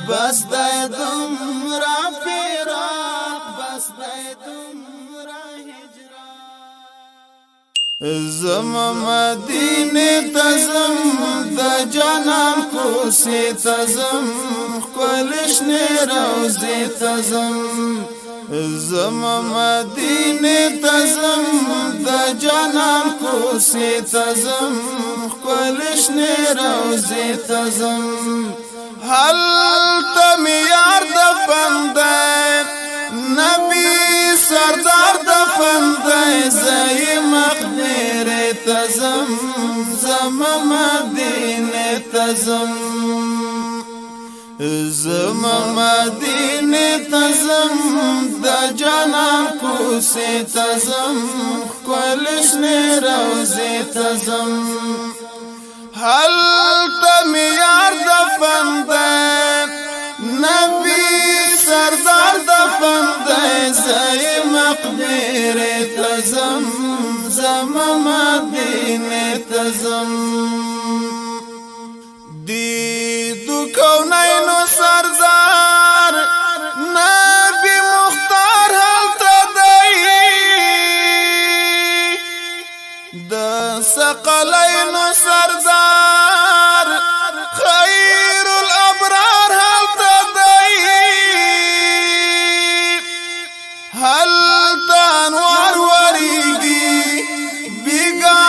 بس دی دومره فراق بس دی دومره هجران زم مدینه تزم د جانان کوسه تزم کلشنه روزه تزم زم مدینه تزم د جانان کوسه تزم کلشنه روزه تزم هل تم یار دفن ده نبی سردار دفن ده زی مقبره تزم زم مدینه تزم زم مدینه تزم د جانان کوسه تزم کلشنه روزه تزم هل تم یار دفن ده نبی سردار دفن ده زي مقبره تزم زم مدینه تزم دی دو کونینو سردار نبی مختار حالت دی د ثقلینو سردار خیر الابرار حالت دی حالت انوار وریگی بیگا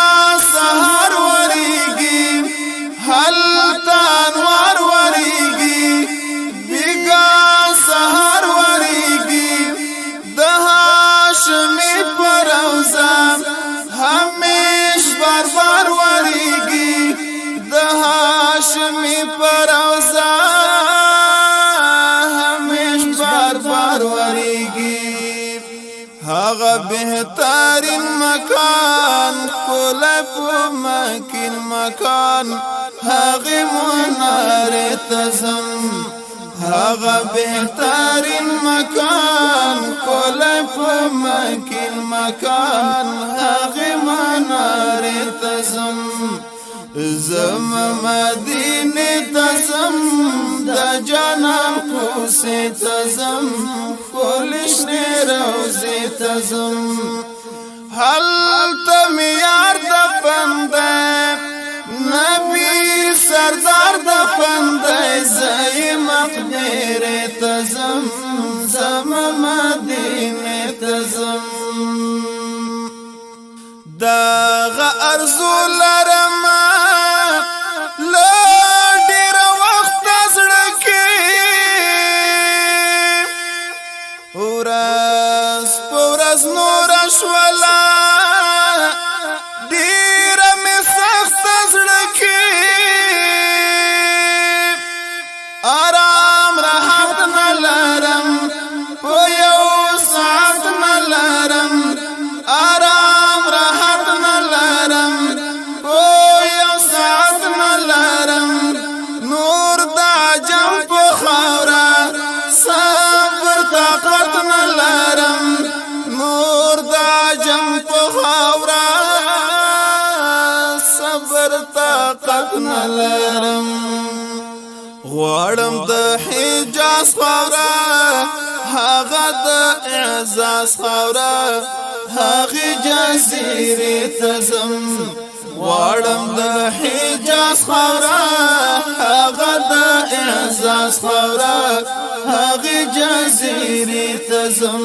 سهر وریگی حالت انوار وریگی بیگا سهر وریگی د هاشمی پروزا همیش بار بار وریگی د هاشمی پروزا همیش بار بار وریگی هغه بهترین مکان کله په مکین مکان هغه منار تزم هغه بهترین مکان کله په مکین مکان هغه منار تزم زم مدینه تزم د جانان کوسه تزم کولش روزه تزم حل تم یار دفند نبی سردار دفند زی مقبره تزم زم مدینه تزم داغ ارزو لرم لډیر وخت زړکی ورځ پورز نور شولا ډیر می سخت زړکی آرام راحت نلرم په یو ساعت نلرم آرام راحت نلرم په یو ساعت نلرم نور دا جم په خاورا صبر طاقت نلرم نور دا جم په خاورا صبر طاقت نلرم غواړم د حجاز خاورا هغه د اعزاز خاورا هغه جزیره تزم غواړم د حجاز خاورا هغه د اعزاز خاورا هغه جزیره تزم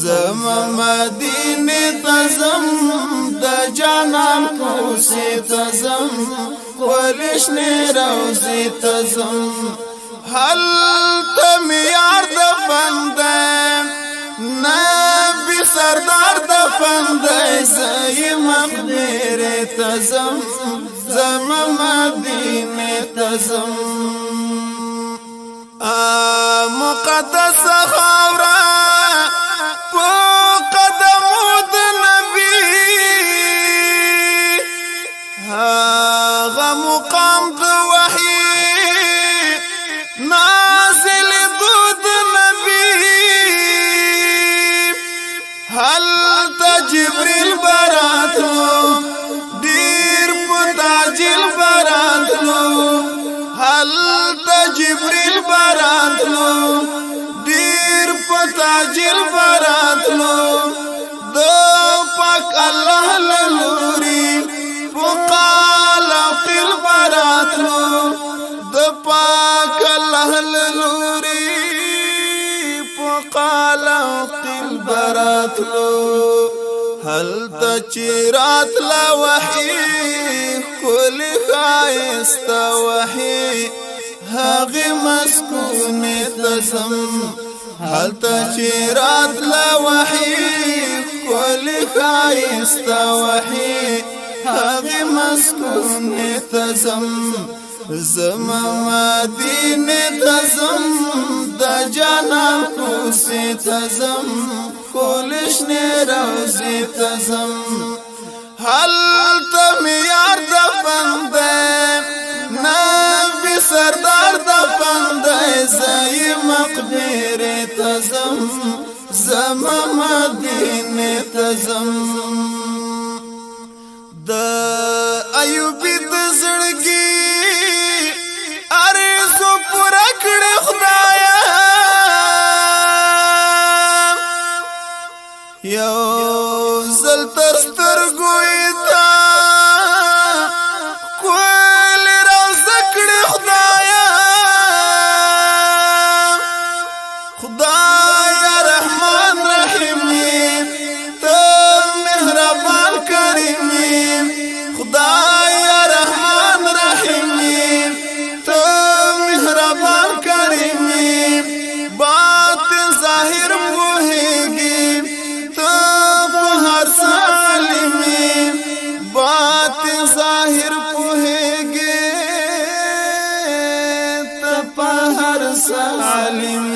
زم مدینه تزم د جانان کوسه تزم ولش نه روزه تزم حل تم یار دفند نبی سردار دفند زی مقبره تزم زم مدینه تزم مقدس خاورا پو قدمو د نبی هاغه مقام د وحی نازل دود نبی هل تجبریل براتلو دیر پتاجل براتلو هل تجبریل براتلو دیر پتاجل براتلو دو پاک اللہ للوری فقال قل براتلو دو پاک اللہ للوری فقال قل براتلو هل تچیرات لا وحی کل خائست وحی هاغی مسکون تزم هل تچیرات لا وحی کل خائست وحی هاغی مسکون تزم زم مدینه تزم د جانان کوسه تزم کولش نه روزه تزم حل تم یار دفند نبی سردار دفند زی مقبره تزم زما مدینه تزم د ایوب د زړګي ارزو پورا کړې خدایا یو زل تر سترګو تا کول روزه کړې خدایا خدایا رحمان رحیم ته مهربان کریم خدایا رحمان رحیم ته مهربان کریم باطن ظاهر موهیږي ته په هر سالم باطن ظاهر موهیږي ته په هر سالم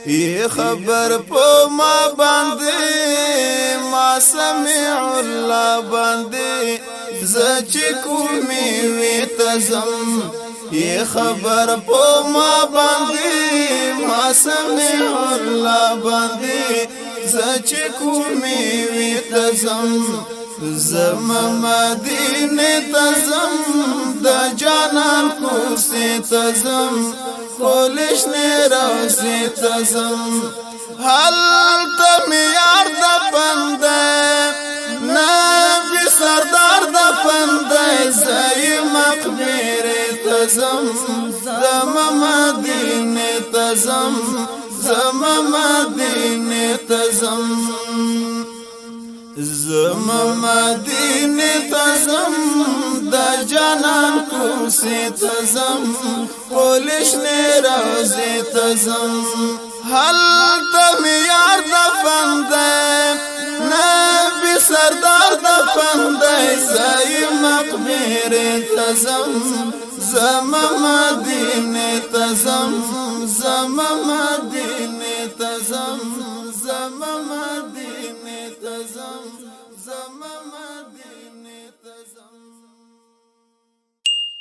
یہ خبر پو ما باندې ما سمع الله باندې زچ کومي وی تزم یہ خبر پو ما باندې ما سمع الله باندې زچ کومي وی تزم زم مدینه تزم د جانان کو سے تزم کولش نه روزه تزم حال تم یار د بنده نبی سردار د بنده زای مقبره تزم زم مدینه تزم زم مدینه تزم زم مدینه تزم د جانان کو سے تزم کولش نه روزه تزم حل تم یار د بنده نبی سردار د بنده زای مقبره تزم زم مدینه تزم زم مدینه تزم زم مدینه تزم زم مدینه تزم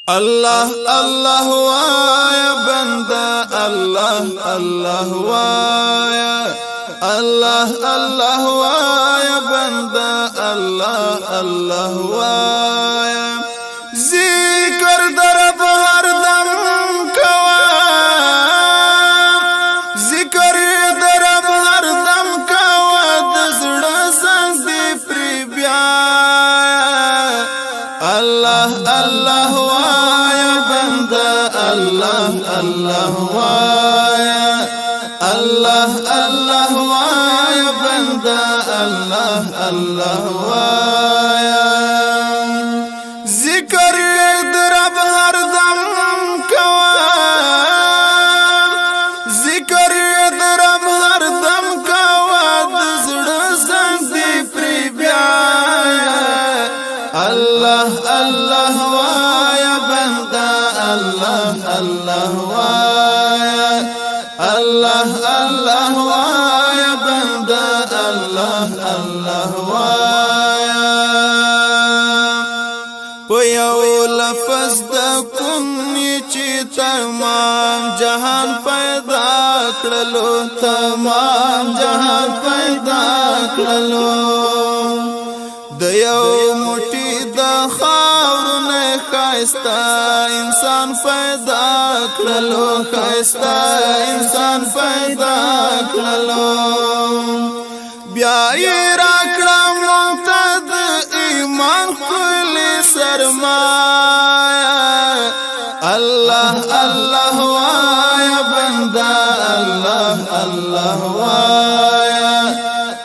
الله الله وایا بندا الله الله وایا الله الله وایا بندا الله الله وایا ذکر در بهر دم کوا ذکر در بهر دم کوا د زړه څنګه دی پر بیا الله الله وایا بندا الله الله وایا الله الله وایا بندا الله الله وایا ذکر در بهر دم کوا ذکر در بهر دم کوا د زړه څنګه پر بیا الله الله وایا بندا الله الله وایا الله الله وایا بندا الله الله وایا په یو لفظ د کوم چې تمام جهان پیدا کړلو تمام جهان پیدا کړلو د یو موټی د خاورونه خاستا انسان پیدا کړلو خاستا انسان پیدا کړلو بیا یې راکړه مقتد ایمان کل سرمایا الله الله وایا بندا الله الله وایا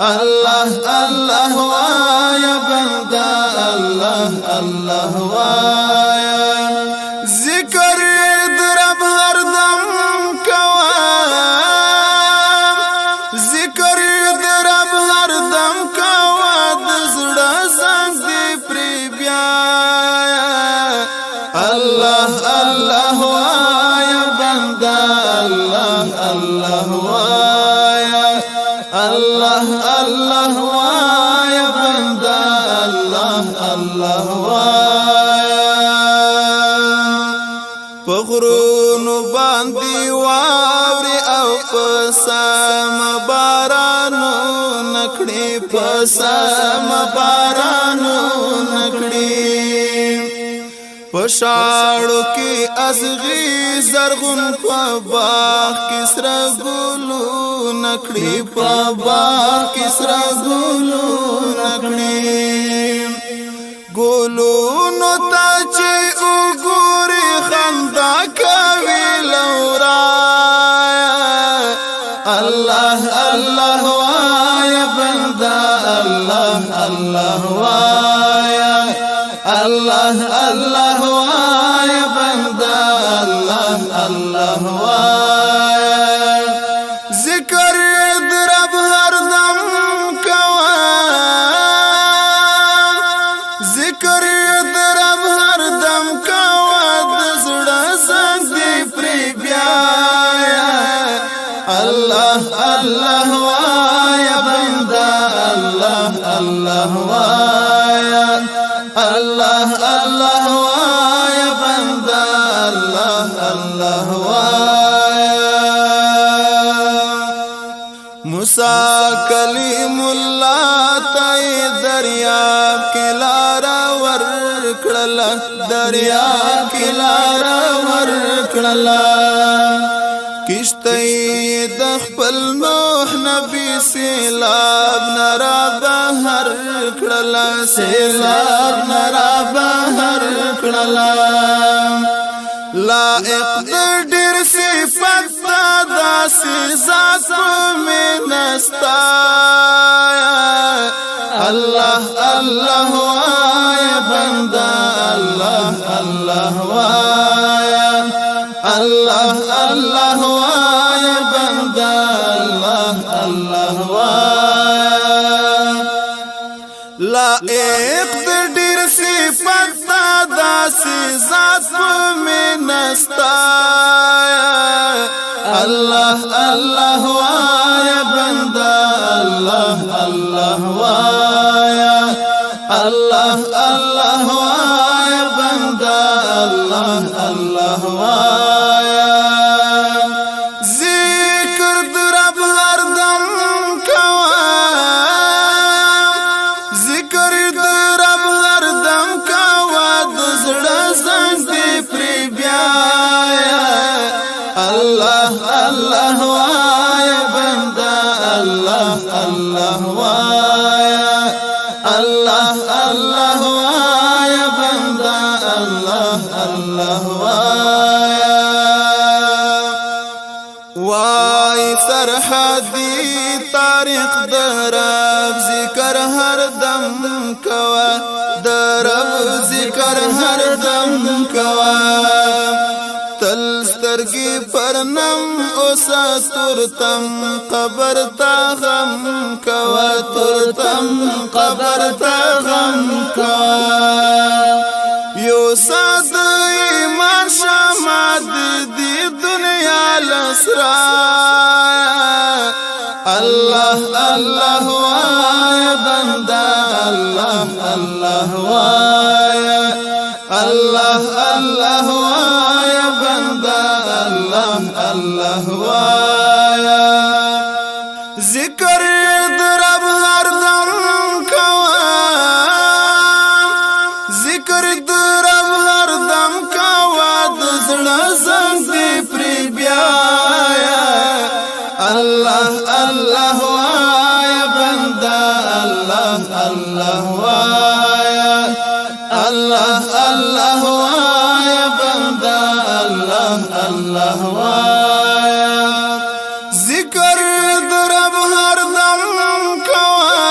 الله الله وایا بندا الله الله وایا ذکر در بهر دم کوا ذکر در بهر دم کوا د زړه څنګه پر بیا الله الله وایا بندا الله الله وایا الله الله وایا بندا الله الله وایا پغرونو باندې واوري او په سم بسم بارانو نکړي پشاړو کې ازغي زرغون په باغ کې سره ګلو نکړي په باغ کې سره ګلو نکړي ګلو نو تا چې وګوري خندا کوي لورا الله الله وایا بندا الله الله وایا الله الله وایا بندا الله الله وایا ذکر درب هر دم کوا ذکر درب هر دم کوا دزړه زنګ پر بیا الله الله وایا بندا الله الله وایا الله الله وایا بندا الله الله وایا موسی کلیم الله تای دریاب کې لارا ور کړل دریاب کې لارا ور کړل کشتی د خپل نوح نبی سیلاب نرا بهر کړل سیلاب نرا بهر کړل لائق د ډېر صفات داسې ذات مې نستا الله الله وایا بندا الله الله وایا الله الله وایا بندا الله الله وایا لائق د ډېر صفات داسې ذات مې نستا الله الله وایا بندا الله الله وایا الله الله وایا بندا الله الله وایا ذکر درب هر دم کوا ذکر درب هر دم کوا دزړه زنګ پر بیا الله الله وایا بندا الله الله وایا الله الله وایا بندا الله الله وایا وای سرحدی تاریخ درب ذکر هر دم کوا درب ذکر هر دم کوا تل سترګي پرنم اوسا ترتم قبر تا غم کوا ترتم قبر تا غم کوا یو ساد ایمان شماد دی دنیا لسرا الله الله وایا بندا الله الله وایا الله الله وایا بندا الله الله وایا ذکر درب هر دم کوا ذکر درب هر دم کوا دزړه زنګ پر بیا الله الله وایا بندا الله الله وایا الله الله وایا بندا الله الله وایا ذکر درب هر دم کوا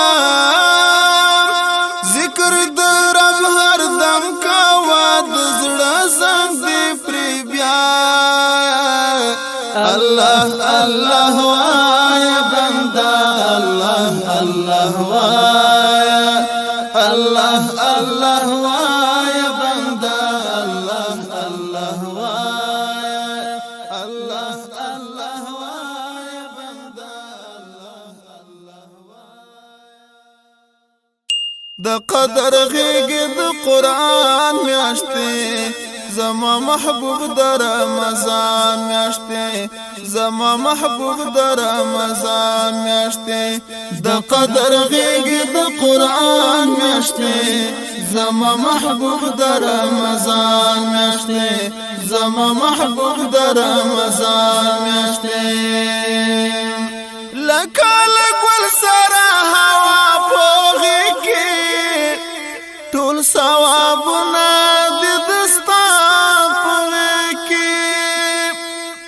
ذکر درب هر دم کوا دزړه زنګ پر بیا الله الله وایا بندا الله الله وایا الله الله وایا بندا الله الله وایا الله الله وایا بندا الله الله وایا د قدر غېږ د قران میاشتې زما محبوب د رمضان میاشتې زما محبوب د رمضان میاشتې د قدر غېږې د قرآن میاشتې زما محبوب د رمضان میاشتې زما محبوب د رمضان میاشتې لکه ګل سره هوا په غېږ کې ټول ثوابونه دې دستا په غېږ کې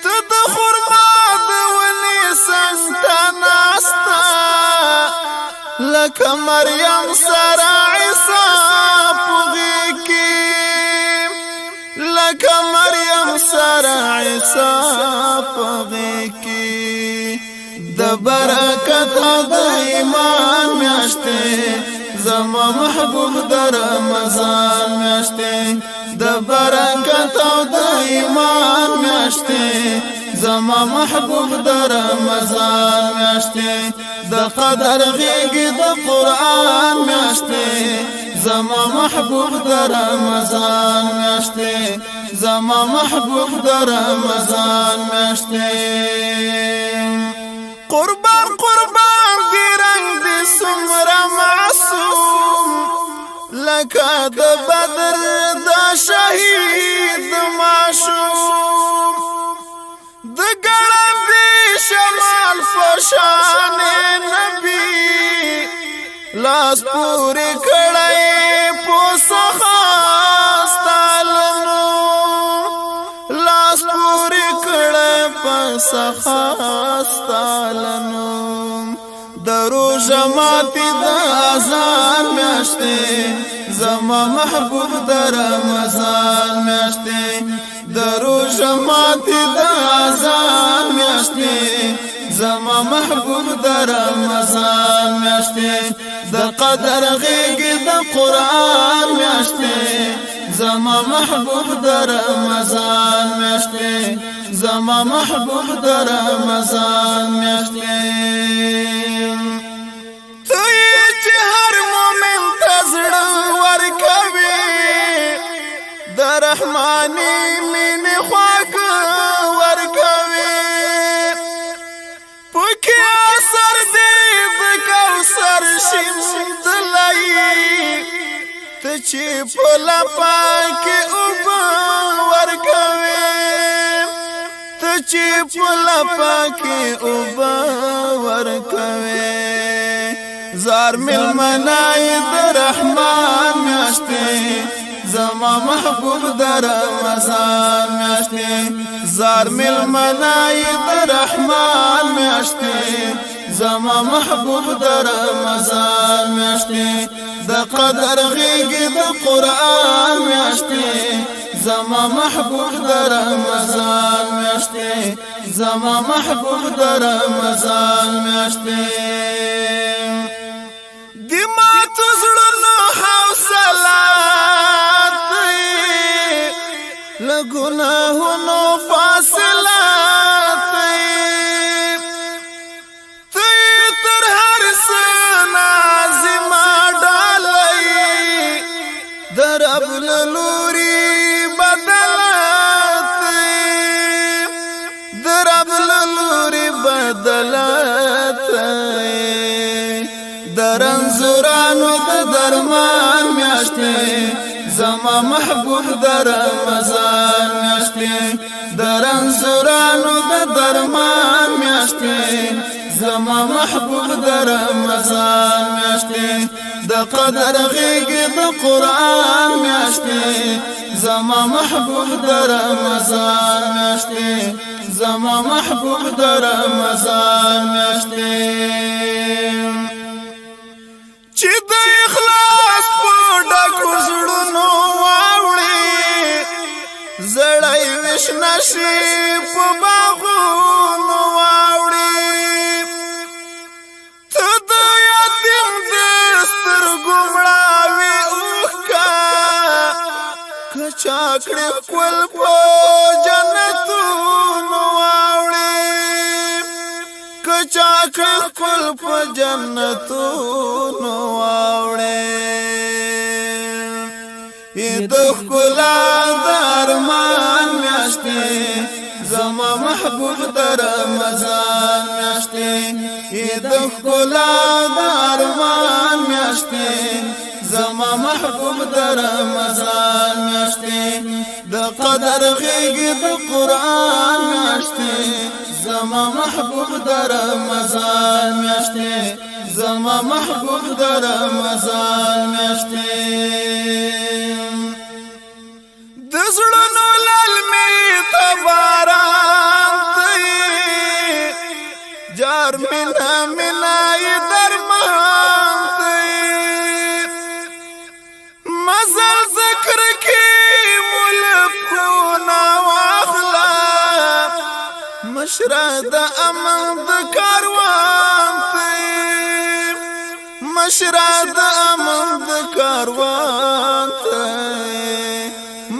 ته د خرما د ونې څنګ ته ناسته لکه مریم سره عیسی په غېږ کې لکه مریم سره عیسی په غېږ کې د برکت د ایمان میاشتې زما محبوب د رمضان میاشتې د برکت د ایمان میاشتې زما محبوب د رمضان میاشتې د قدر غېږې د قرآن میاشتې زما محبوب د رمضان میاشتې زما محبوب د رمضان میاشتې قربان قربان دی رنگ دی سمرا معصوم لکه د بدر د شهید معشوم د ګړندې شمال فشان نبی لاس پورې کړی پوسخه ستالنو لاس پورې کړی پوسخه ستالنو درو جماعتي د اذان میاشتې زما محبوب د رمضان میاشتې درو جماعتي د اذان میاشتې زما محبوب د رمضان میاشتې د قدر غېږې د قرآن میاشتې زما محبوب د رمضان میاشتې زما محبوب د رمضان میاشتې ته یې چې هر مومن ته زړه ورکوي د رحماني مینې خواږه ورکوي پکې اثر دی د کوثر شیندلی ته چې په لپه کې اوبه ورکوي ته چې په لپه کې اوبه ورکوي زار ملمنای د رحمان میاشتې زما محبوب د رمضان میاشتې زار ملمنای د رحمان میاشتې زما محبوب د رمضان میاشتې د قدر غېږې د قرآن میاشتې زما محبوب د رمضان میاشتې زما محبوب د رمضان میاشتې دمات زړونو حوصلات له ګناهونو فاصلات ته تر هر څه نازمه ډالۍ د رب له لوري بدلات د رب له لوري بدلات درنزورانو د درمان میاشتې زما محبوب د رمضان میاشتې درنزورانو د درمان میاشتې زما محبوب د رمضان میاشتې د قدر غېږې د قرآن میاشتې زما محبوب د رمضان میاشتې زما محبوب د رمضان میاشتې چې د اخلاص په ډکو زړونو واوړي زړی ویش نشي په باغونو واوړي ته د یتیم د سترګو مړاوې اوښکه که چا کړې ښکل په جنتونو واوړي که چا کړې ښکل په جنتونو واوړي د ښکلا د ارمان محبوب در رمضان میاشتې د ښکلا د ارمان میاشتې زما محبوب در رمضان میاشتې د قدر غېږې د قرآن میاشتې زما محبوب در رمضان میاشتې زما محبوب در رمضان میاشتې د زړونو للمې ته باران دی جار مینا مینا یې درمان دی مزل ذکر کې ملکونه واخله مشره د امن د کاروان دی مشره د امن د کاروان دی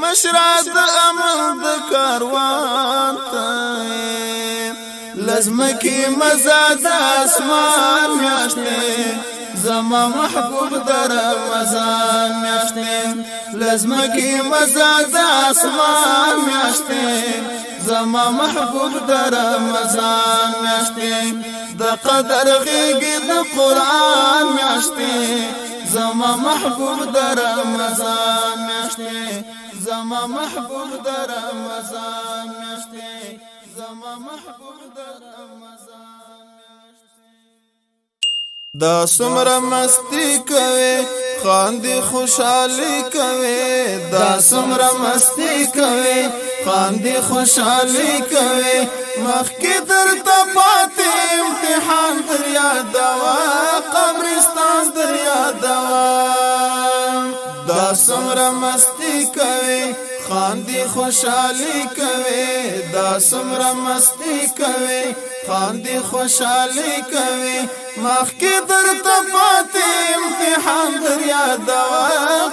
مشره د امن د کاروان دی لزمکی مزه د اسمان میاشتې زما محبوب در رمضان میاشتې لزمکی مزه د اسمان میاشتې زما محبوب در رمضان میاشتې د قدر غېږې د قرآن میاشتې زما محبوب در رمضان میاشتې زما محبوب در رمضان میاشتې زما محبوب در رمضان دا څومره مستی کوي خاندي خوشحالي کوي دا څومره مستی کوي خاندي خوشحالي کوي مخکې درته پاتې امتحان در یادوه قبرستان در یادوه دا څومره مستی کوي خاندي خوشحالي کوي دا څومره مستی کوي خاندي خوشحالي کوي مخکې درته پاتې امتحان در یادوه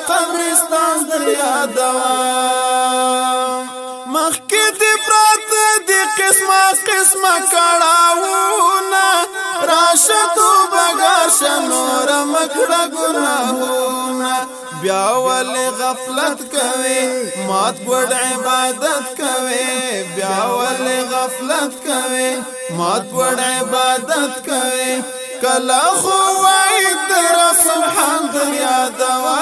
قبرستان در یادوه مخکې دې پراته دي قسمه قسمه کړاوونه راشه توبه ګرشه نوره مه کړه ګناهونه بیا ولې غفلت کوي مات ګوډ عبادت کوي بیا ولې غفلت کوي مات ګوډ عبادت کوي کله خو وای در رسول حمد یادوه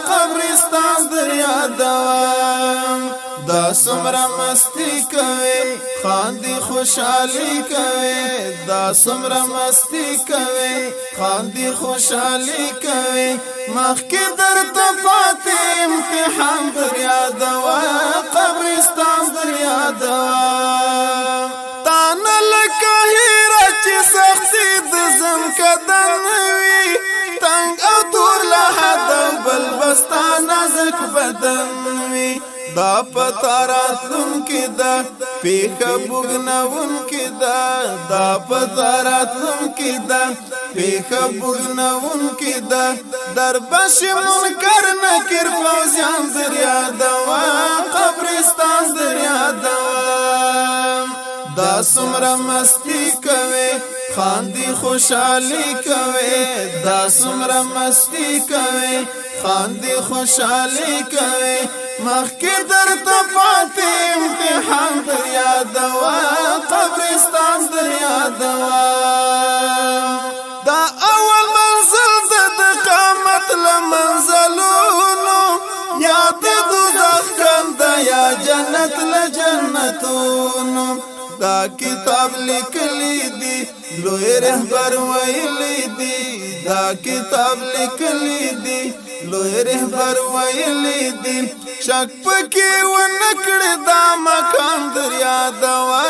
قبرستان در یادوه دا څومره مستی کوي خاندي خوشحالي کوي دا څومره مستی کوي خاندي خوشحالي کوي مخکې درته پاتې امتحان در یادوه قبرستان در یادوه تانه لکه هیره چې سختي د ځم کدن وي تنګ او تور له حد بل بستا نازک بدن وي دا پتا راتلونکې ده پیښه بوږنوونکې ده دا پتا راتلونکې ده پیښه بوږنوونکې ده دربشي منکر نکر فوزیان در یادوه قبرستان در یادوه دا څومره مستی کوي خاندي خوشحالي کوي دا څومره مستی کوي خاندي خوشحالي کوي مخکې درته پاتې امتحان در یادوه قبرستان در یادوه دا اول منزل د قامت له منزلونو یا د دوزخ کنده یا جنت له جنتونو دا کتاب لیکلی دی لوی رهبر ویلی دی دا کتاب لیکلی دی لوی رهبر ویلی دی شک پکې ونکړه دا مکان در یادوه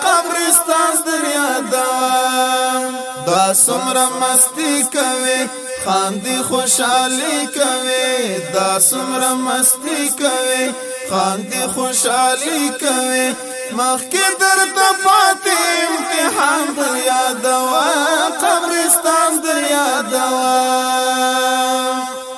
قبرستان در یادوه دا څومره مستی کوي خاندي خوشحالي کوي دا څومره مستی کوي خاندي خوشحالي کوي مخکې درته پاتې امتحان در یادوه قبرستان در یادوه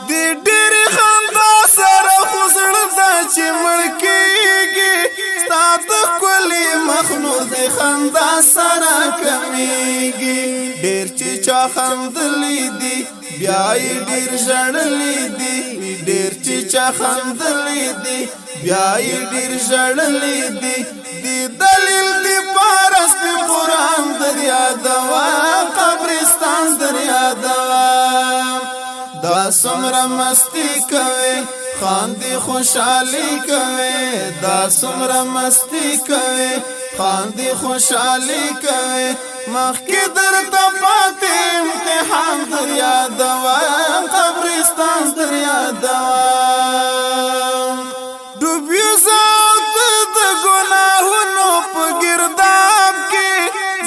دې ډېرې خندا سره خو زړه ده چې مړ کېږي ستا د ښکلي مخ نور د خندا سره کمیږي ډېر چې چا خندلی دي بیا یې ډېر ژړلی دي ډېر چې چا خندلی دي بیا یې ډېر ژړلی دي دلیل دی در یادوا قبرستان در یادوا دا سمره مستی کوي خاندي خوشحالي کوي دا سمره مستی کوي خاندي خوشحالي کوي مخکې درته پاتې امتحان در یادوا قبرستان در یادوا ډوبیو ذات د ګناهونو په ګرداب کې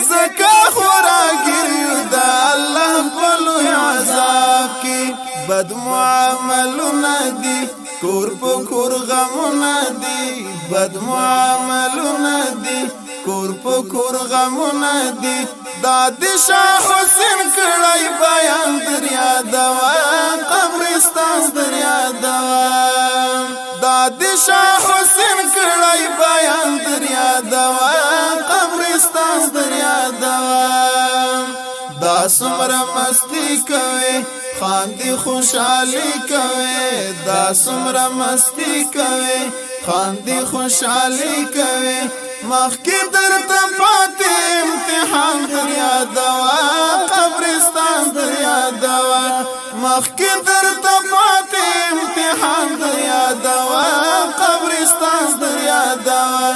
زکا خوراګر یو د الله په لوی عذاب کې بد معاملونه دي کور په کور غمونه دي بد معاملونه دي کور په کور غمونه دي دا د شاه حسین کړای بیان در یادوا قبرستان در یادوا دا د شاه حسین کړای بیان در یادوا قبرستان در یادوا دا سمره مستی کوي خاندي خوشحالي کوي دا سمره مستی کوي خاندي خوشحالي کوي مخکې درته پاتې امتحان در یادوا قبرستان در یادوا مخکې درته پاتې امتحان در یادوا قبرستان در یادوا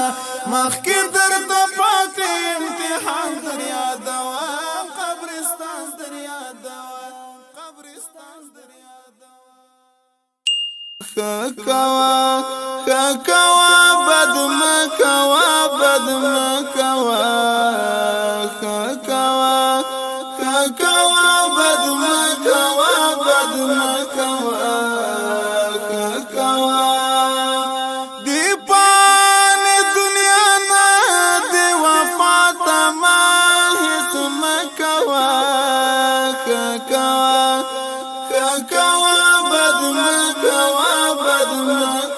مخکې درته پاتې امتحان در یادوا قبرستان در یادوا قبرستان در یادوا کوا بد مکوا بد مکوا کوا بد مکوا بد مکوا کوا دی پان دنیا نا دی وفا تما هیڅ مکوا کوا بد مکوا بد مکوا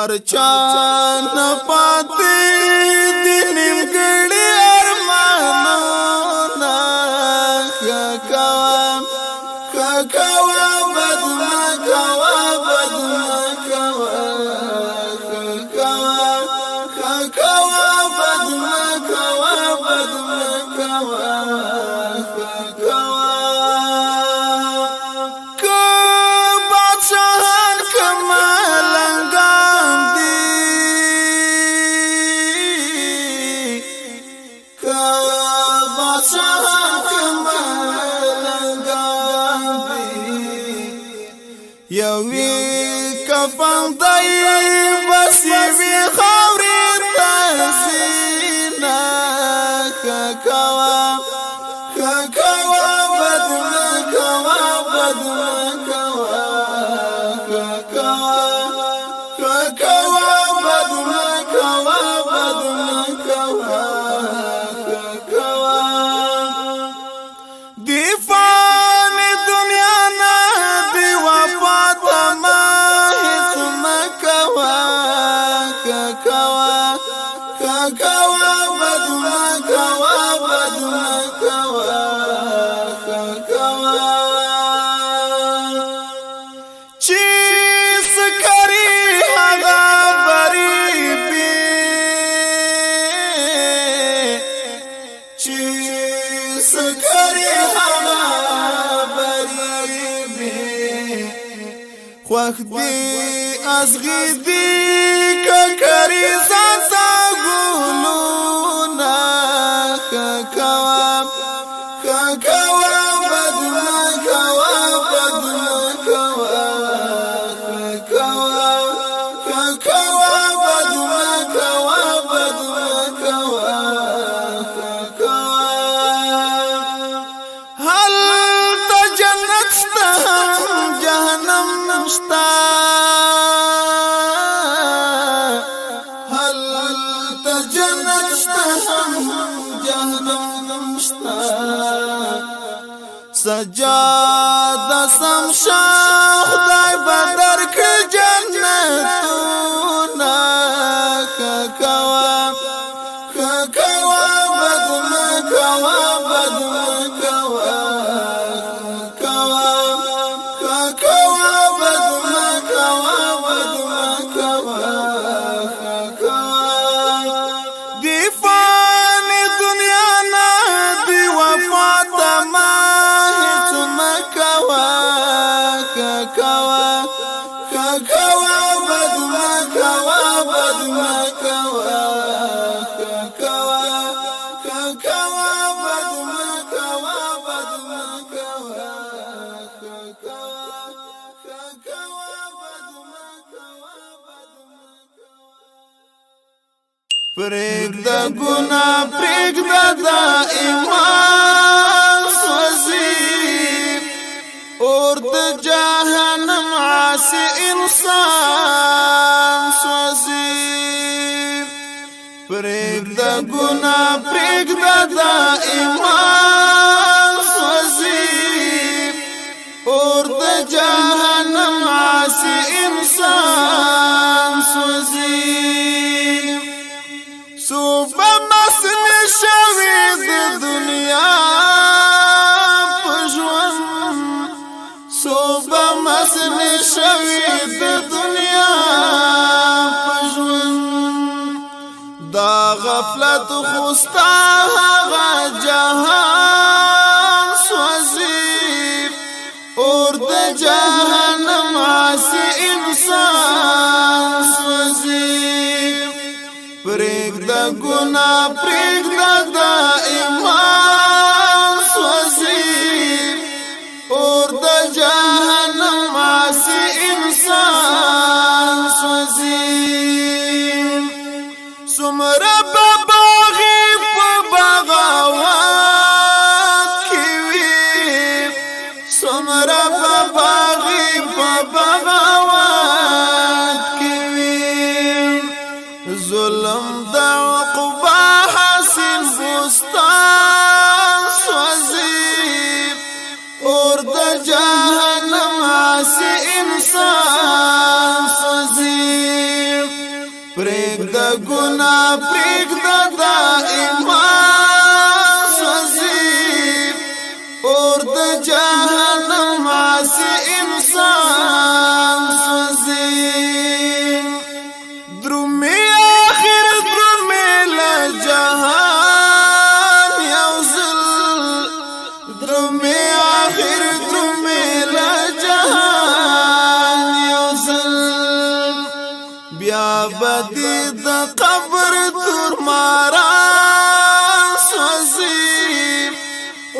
هر چا نه پاتې دي نیمګړي ارمانونه کوا بد مکوا بد مکوا بادشاہان که ملنگان دی که بادشاہان که ملنگان دی یوی کفن دی بس یوی خوری تحسینا کوا خوخ دی ازغی دی ککری زنتا گلونا کوا بدنا کوا هل تجنت ستهم جهنم نشتا هل تجنت ستهم جهنم نشتا سجاد سمشا خدای بدر که جنتونا کوا بدنا پرېږده ګناه پرېږده دا ایمان سوځي اور د جهنم عاصي انسان سوځي پرېږده ګناه پرېږده دا ایمان سوځي اور د جهنم عاصي انسان سوځي صوبه مسن شوی د دنیا پژوان صوبه مسن شوی د دنیا پژوان دا غفلت خوستا هغه جهان سوځي اور د جهنم عاصي انسان سوځي پرېږده ګناه پرېږده دا ایمان سوځي اور د جهنم عاصي انسان سوځي څومره به باغي په بغاوت کې وي څومره به باغي په بغاوت کې وي ظلم د عقبا حسین بستان سوځي اور د جهنم عاصي انسان سوځي پرېږده ګناه پرېږده دا ایمان سوځي اور د جهنم عاصي انسان سوځي درومي آخر درومي لجهان یو ظلم باران سوزي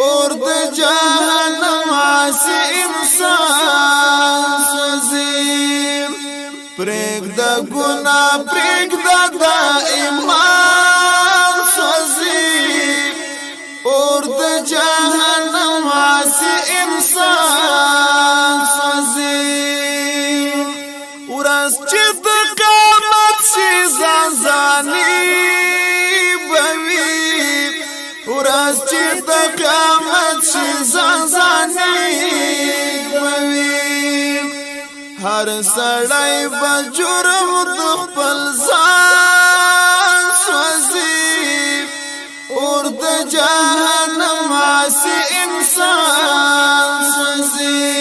اور د جهنم عاصي انسان سوزي پریک دا گناہ پریک دا ایمان سوزي اور د جهنم عاصي انسان سوزي ورځ چې د قیامت شي ځانځاني بوي ورځ چې د قیامت شي ځانځاني بوي هر سړی به جرم د خپل ځان سوزي اور د جهنم عاصي انسان سوزي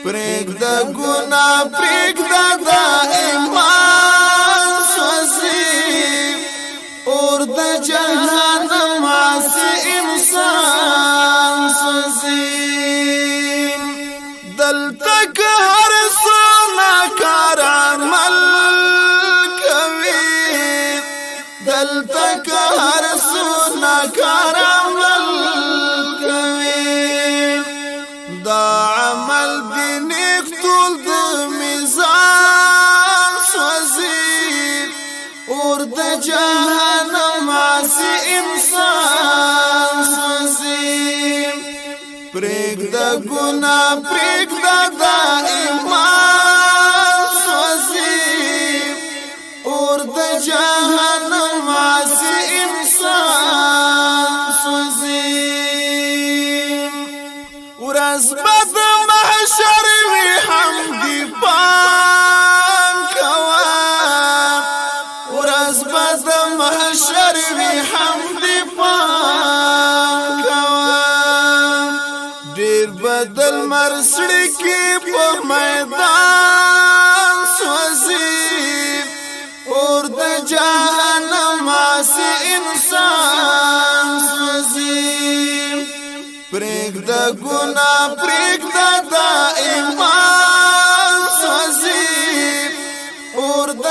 پریک دا گناہ پریک دا ایمان سوزي اور د جهنم عاصي انسان سوزي دلته که هر څو ناکار عمل کوي دلته که هر څو ناکار عمل کوي دا عمل دی نیک ټول د میزان سوزي اور د جهنم عاصي انسان سوزي پریک دا گناہ پریک دا ایمان سوزي اور د جهنم عاصي انسان سوزي ورځ بد محشر وي حمدي پام کوا ورځ بد محشر وي حمدي پام کوا ډیر بدل مرسړي کې په میدان سوزي اور د جهنم عاصي انسان سوزي پریک دا گناہ پریک دا ایمان سوزي اور د